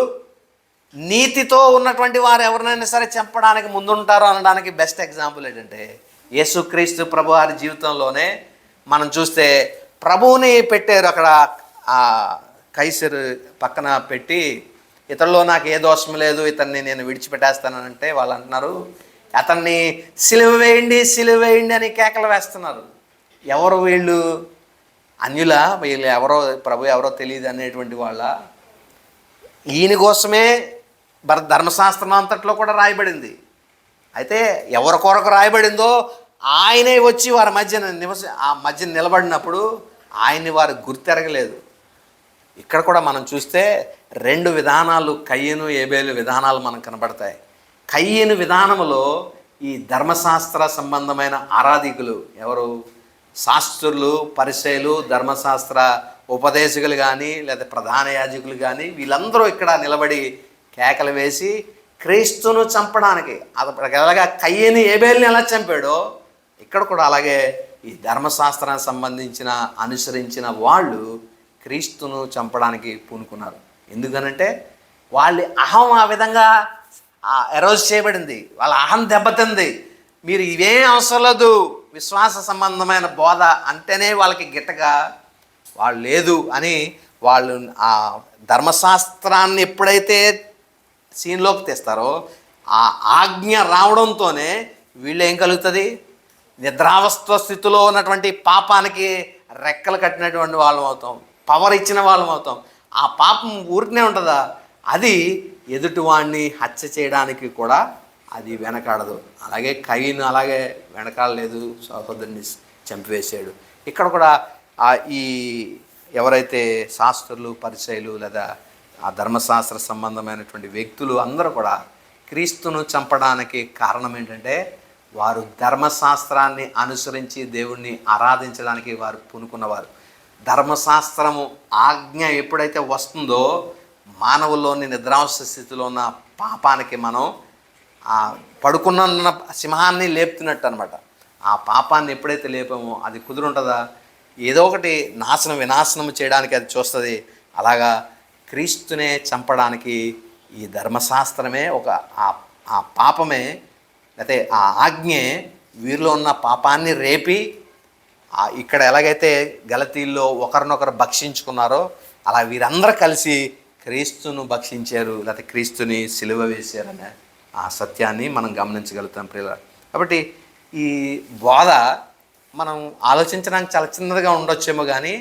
నీతితో ఉన్నటువంటి వారు ఎవరినైనా సరే చంపడానికి ముందుంటారు అనడానికి బెస్ట్ ఎగ్జాంపుల్ ఏంటంటే యేసుక్రీస్తు ప్రభు వారి జీవితంలోనే మనం చూస్తే ప్రభువుని పెట్టారు అక్కడ కైసరు పక్కన పెట్టి, ఇతరులో నాకు ఏ దోషం లేదు, ఇతన్ని నేను విడిచిపెట్టేస్తానంటే వాళ్ళు అంటున్నారు అతన్ని సిలువ వేయండి అని కేకలు వేస్తున్నారు. ఎవరు వీళ్ళు? అన్యుల, వీళ్ళు ఎవరో ప్రభు ఎవరో తెలియదు అనేటువంటి వాళ్ళ. ఈయన కోసమే ధర్మశాస్త్రం అంతట్లో కూడా రాయబడింది. అయితే ఎవరి కొరకు రాయబడిందో ఆయనే వచ్చి వారి మధ్య నిలబడినప్పుడు ఆయన్ని వారు గుర్తెరగలేదు. ఇక్కడ కూడా మనం చూస్తే రెండు విధానాలు, కయ్యను ఏబేలు విధానాలు మనకు కనబడతాయి. కయ్యను విధానములో ఈ ధర్మశాస్త్ర సంబంధమైన ఆరాధికులు ఎవరు? శాస్త్రులు, పరిసయ్యులు, ధర్మశాస్త్ర ఉపదేశకులు కానీ లేదా ప్రధాన యాజకులు కానీ వీళ్ళందరూ ఇక్కడ నిలబడి కేకలు వేసి క్రీస్తును చంపడానికి, ఎలాగా కయ్యని ఏబేల్ని ఎలా చంపాడో ఇక్కడ కూడా అలాగే ఈ ధర్మశాస్త్రానికి సంబంధించిన అనుసరించిన వాళ్ళు క్రీస్తును చంపడానికి పూనుకున్నారు. ఎందుకనంటే వాళ్ళ అహం ఆ విధంగా ఎరోజ్ చేయబడింది, వాళ్ళ అహం దెబ్బతింది. మీరు ఇవేం అవసరం లేదు, విశ్వాస సంబంధమైన బోధ అంటేనే వాళ్ళకి గిట్టగా వాళ్ళు లేదు అని వాళ్ళు ఆ ధర్మశాస్త్రాన్ని ఎప్పుడైతే సీన్లోకి తెస్తారో ఆ ఆజ్ఞ రావడంతోనే వీళ్ళు ఏం కలుగుతుంది, నిద్రావస్థ స్థితిలో ఉన్నటువంటి పాపానికి రెక్కలు కట్టినటువంటి వాళ్ళం అవుతాం, పవర్ ఇచ్చిన వాళ్ళం అవుతాం. ఆ పాపం ఊరికనే ఉంటుందా, అది ఎదుటివాడిని హత్య చేయడానికి కూడా అది వెనకాడదు. అలాగే కయీను అలాగే వెనకాడలేదు, సహోదరుని చంపివేశాడు. ఇక్కడ కూడా ఈ ఎవరైతే శాస్త్రులు, పరిసయ్యులు లేదా ఆ ధర్మశాస్త్ర సంబంధమైనటువంటి వ్యక్తులు అందరూ కూడా క్రీస్తును చంపడానికి కారణం ఏంటంటే వారు ధర్మశాస్త్రాన్ని అనుసరించి దేవుణ్ణి ఆరాధించడానికి వారు పూనుకున్నవారు. ధర్మశాస్త్రము ఆజ్ఞ ఎప్పుడైతే వస్తుందో మానవుల్లోని నిద్రావస్థ స్థితిలో ఉన్న పాపానికి మనం పడుకున్న సింహాన్ని లేపుతున్నట్టు అనమాట. ఆ పాపాన్ని ఎప్పుడైతే లేపామో అది కుదురుంటుందా, ఏదో ఒకటి వినాశనం చేయడానికి అది చూస్తుంది. అలాగా క్రీస్తునే చంపడానికి ఈ ధర్మశాస్త్రమే ఆ పాపమే లేకపోతే ఆ ఆజ్ఞే వీరిలో ఉన్న పాపాన్ని రేపి ఇక్కడ ఎలాగైతే గలతీల్లో ఒకరినొకరు భక్షించుకున్నారో అలా వీరందరూ కలిసి క్రీస్తును భక్షించారు, లేకపోతే క్రీస్తుని సిలువ వేశారనే ఆ సత్యాన్ని మనం గమనించగలుగుతాం ప్రియుల. కాబట్టి ఈ బోధ మనం ఆలోచించడానికి చాలా చిన్నదిగా ఉండొచ్చేమో కానీ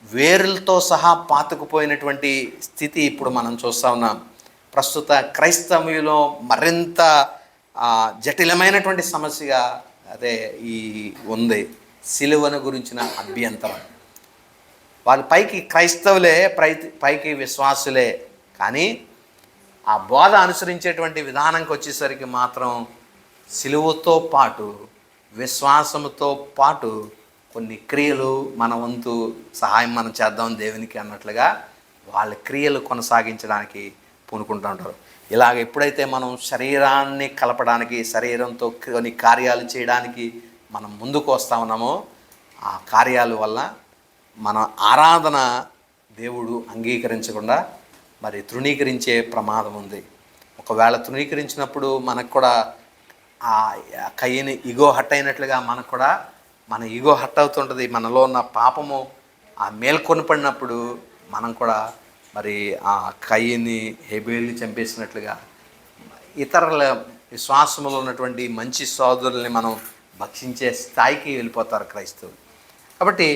వేరులతో సహా పాతుకుపోయినటువంటి స్థితి ఇప్పుడు మనం చూస్తూ ఉన్నాం. ప్రస్తుత క్రైస్తవులో మరింత జటిలమైనటువంటి సమస్యగా అదే ఈ ఉంది సిలువను గురించిన అభ్యంతరం. వాళ్ళ పైకి క్రైస్తవులే, పైకి విశ్వాసులే, కానీ ఆ బోధ అనుసరించేటువంటి విధానంకి వచ్చేసరికి మాత్రం సిలువతో పాటు విశ్వాసముతో పాటు కొన్ని క్రియలు మన వంతు సహాయం మనం చేద్దాం దేవునికి అన్నట్లుగా వాళ్ళ క్రియలు కొనసాగించడానికి పూనుకుంటూ ఉంటారు. ఇలాగ ఎప్పుడైతే మనం శరీరాన్ని కలపడానికి, శరీరంతో కొన్ని కార్యాలు చేయడానికి మనం ముందుకు వస్తూ ఉన్నామో ఆ కార్యాల వల్ల మన ఆరాధన దేవుడు అంగీకరించకుండా మరి తృణీకరించే ప్రమాదం ఉంది. ఒకవేళ తృణీకరించినప్పుడు మనకు కూడా ఆ కయ్యని ఈగో హట్ అయినట్లుగా మనకు కూడా మన ఈగో హట్ అవుతుంటుంది. మనలో ఉన్న పాపము ఆ మేల్కొనిపడినప్పుడు మనం కూడా మరి ఆ కయ్యని హేబేల్ని చంపేసినట్లుగా ఇతరుల విశ్వాసంలో ఉన్నటువంటి మంచి సోదరుల్ని మనం భక్షించే స్థాయికి వెళ్ళిపోతారు క్రైస్తవులు. కాబట్టి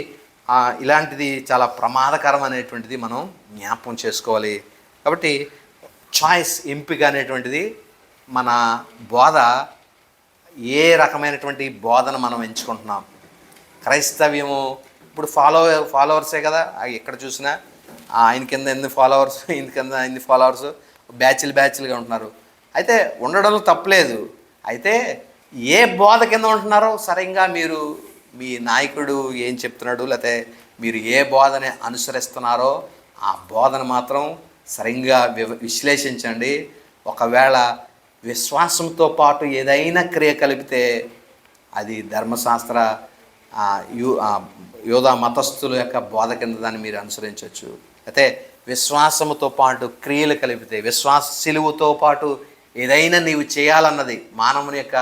ఇలాంటిది చాలా ప్రమాదకరం అనేటువంటిది మనం జ్ఞాపకం చేసుకోవాలి. కాబట్టి చాయిస్, ఎంపిక అనేటువంటిది మన బోధ ఏ రకమైనటువంటి బోధన మనం ఎంచుకుంటున్నాం. క్రైస్తవ్యము ఇప్పుడు ఫాలోవర్సే కదా, ఎక్కడ చూసినా ఆయన కింద ఎన్ని ఫాలోవర్స్, ఈయన కింద ఎన్ని ఫాలోవర్స్, బ్యాచ్లుగా ఉంటున్నారు. అయితే ఉండడం తప్పలేదు. అయితే ఏ బోధ కింద ఉంటున్నారో సరిగ్గా మీరు మీ నాయకుడు ఏం చెప్తున్నాడు, లేకపోతే మీరు ఏ బోధని అనుసరిస్తున్నారో ఆ బోధన మాత్రం సరిగ్గా విశ్లేషించండి. ఒకవేళ విశ్వాసంతో పాటు ఏదైనా క్రియ కలిపితే అది ధర్మశాస్త్ర యోధా మతస్థుల యొక్క బోధ కింద దాన్ని మీరు అనుసరించవచ్చు. అయితే విశ్వాసముతో పాటు క్రియలు కలిపితే, సిలువతో పాటు ఏదైనా నీవు చేయాలన్నది, మానవుని యొక్క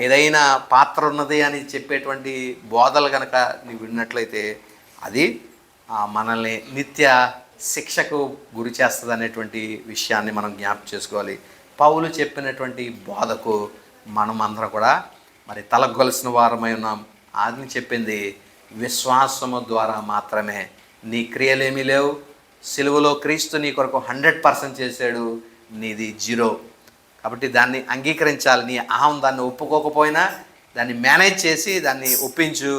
ఏదైనా పాత్ర ఉన్నది అని చెప్పేటువంటి బోధలు కనుక నీవు విన్నట్లయితే అది మనల్ని నిత్య శిక్షకు గురి చేస్తుంది అనేటువంటి విషయాన్ని మనం జ్ఞాపకం చేసుకోవాలి. పౌలు చెప్పినటువంటి బోధకు మనం అందరం కూడా మరి తలగొలసిన వారమై ఉన్నాం. ఆజ్ఞ చెప్పింది విశ్వాసము ద్వారా మాత్రమే, నీ క్రియలేమీ లేవు. సిలువలో క్రీస్తు నీ కొరకు 100% చేశాడు, నీది 0. కాబట్టి దాన్ని అంగీకరించాలి. నీ అహం దాన్ని ఒప్పుకోకపోయినా దాన్ని మేనేజ్ చేసి దాన్ని ఒప్పించు.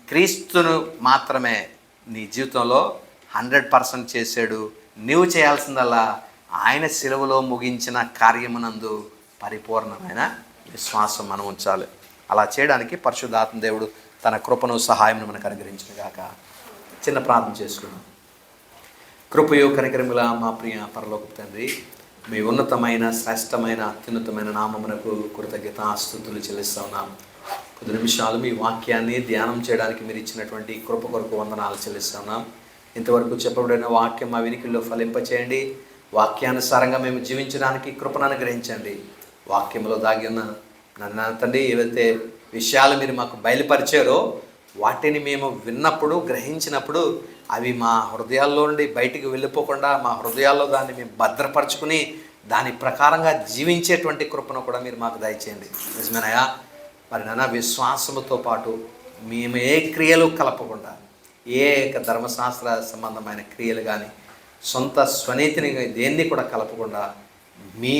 క్రీస్తును మాత్రమే నీ జీవితంలో 100% చేశాడు. నీవు చేయాల్సిందల్లా ఆయన సిలువలో ముగించిన కార్యమునందు పరిపూర్ణమైన విశ్వాసం మనం ఉంచాలి. అలా చేయడానికి పరిశుద్ధాత్మ దేవుడు తన కృపను సహాయం మనకు అనుగ్రహించిన గాక. చిన్న ప్రార్థన చేసుకున్నాం. కృపయో కనికరముల మా ప్రియ పరలోకపు తండ్రి, మీ ఉన్నతమైన శ్రేష్టమైన అత్యున్నతమైన నామమునకు కృతజ్ఞతాస్తుతులు చెల్లిస్తా ఉన్నాం. కొద్ది నిమిషాలు మీ వాక్యాన్ని ధ్యానం చేయడానికి మీరు ఇచ్చినటువంటి కృప కొరకు వందనాలు చెల్లిస్తున్నాం. ఇంతవరకు చెప్పబడిన వాక్యం మా వినికిల్లో ఫలింపచేయండి. వాక్యానుసారంగా మేము జీవించడానికి కృపను అనుగ్రహించండి. వాక్యంలో దాగి ఉన్న నన్ను తండ్రి ఏవైతే విషయాలు మీరు మాకు బయలుపరిచారో వాటిని మేము విన్నప్పుడు, గ్రహించినప్పుడు అవి మా హృదయాల్లో నుండి బయటికి వెళ్ళిపోకుండా మా హృదయాల్లో దాన్ని మేము భద్రపరచుకుని దాని ప్రకారంగా జీవించేటువంటి కృపను కూడా మీరు మాకు దయచేయండి. నిజమేనయ్యా. మరి నాన్న, విశ్వాసముతో పాటు మేము ఏ క్రియలు కలపకుండా, ఏ ధర్మశాస్త్ర సంబంధమైన క్రియలు కానీ సొంత స్వనీతిని దేన్ని కూడా కలపకుండా మీ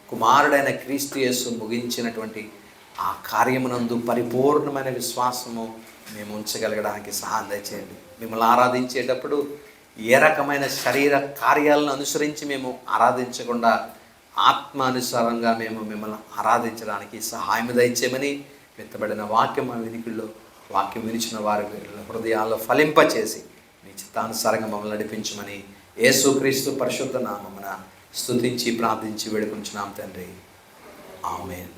కుమారుడైన క్రీస్తు యేసు ముగించినటువంటి ఆ కార్యమునందు పరిపూర్ణమైన విశ్వాసము మేము ఉంచగలగడానికి సహాయం దయచేయండి. మిమ్మల్ని ఆరాధించేటప్పుడు ఏ రకమైన శరీర కార్యాలను అనుసరించి మేము ఆరాధించకుండా ఆత్మానుసారంగా మేము మిమ్మల్ని ఆరాధించడానికి సహాయం దయచేయమని, మెత్తబడిన వాక్యం మా వినికిల్లో వాక్యం వినిచిన వారి హృదయాల్లో ఫలింపచేసి మీ చిత్తానుసారంగా మమ్మల్ని నడిపించమని యేసుక్రీస్తు పరిశుద్ధ నామమున స్తుతించి ప్రార్థించి వేడుకుంటున్నాం తండ్రి. ఆమేన్.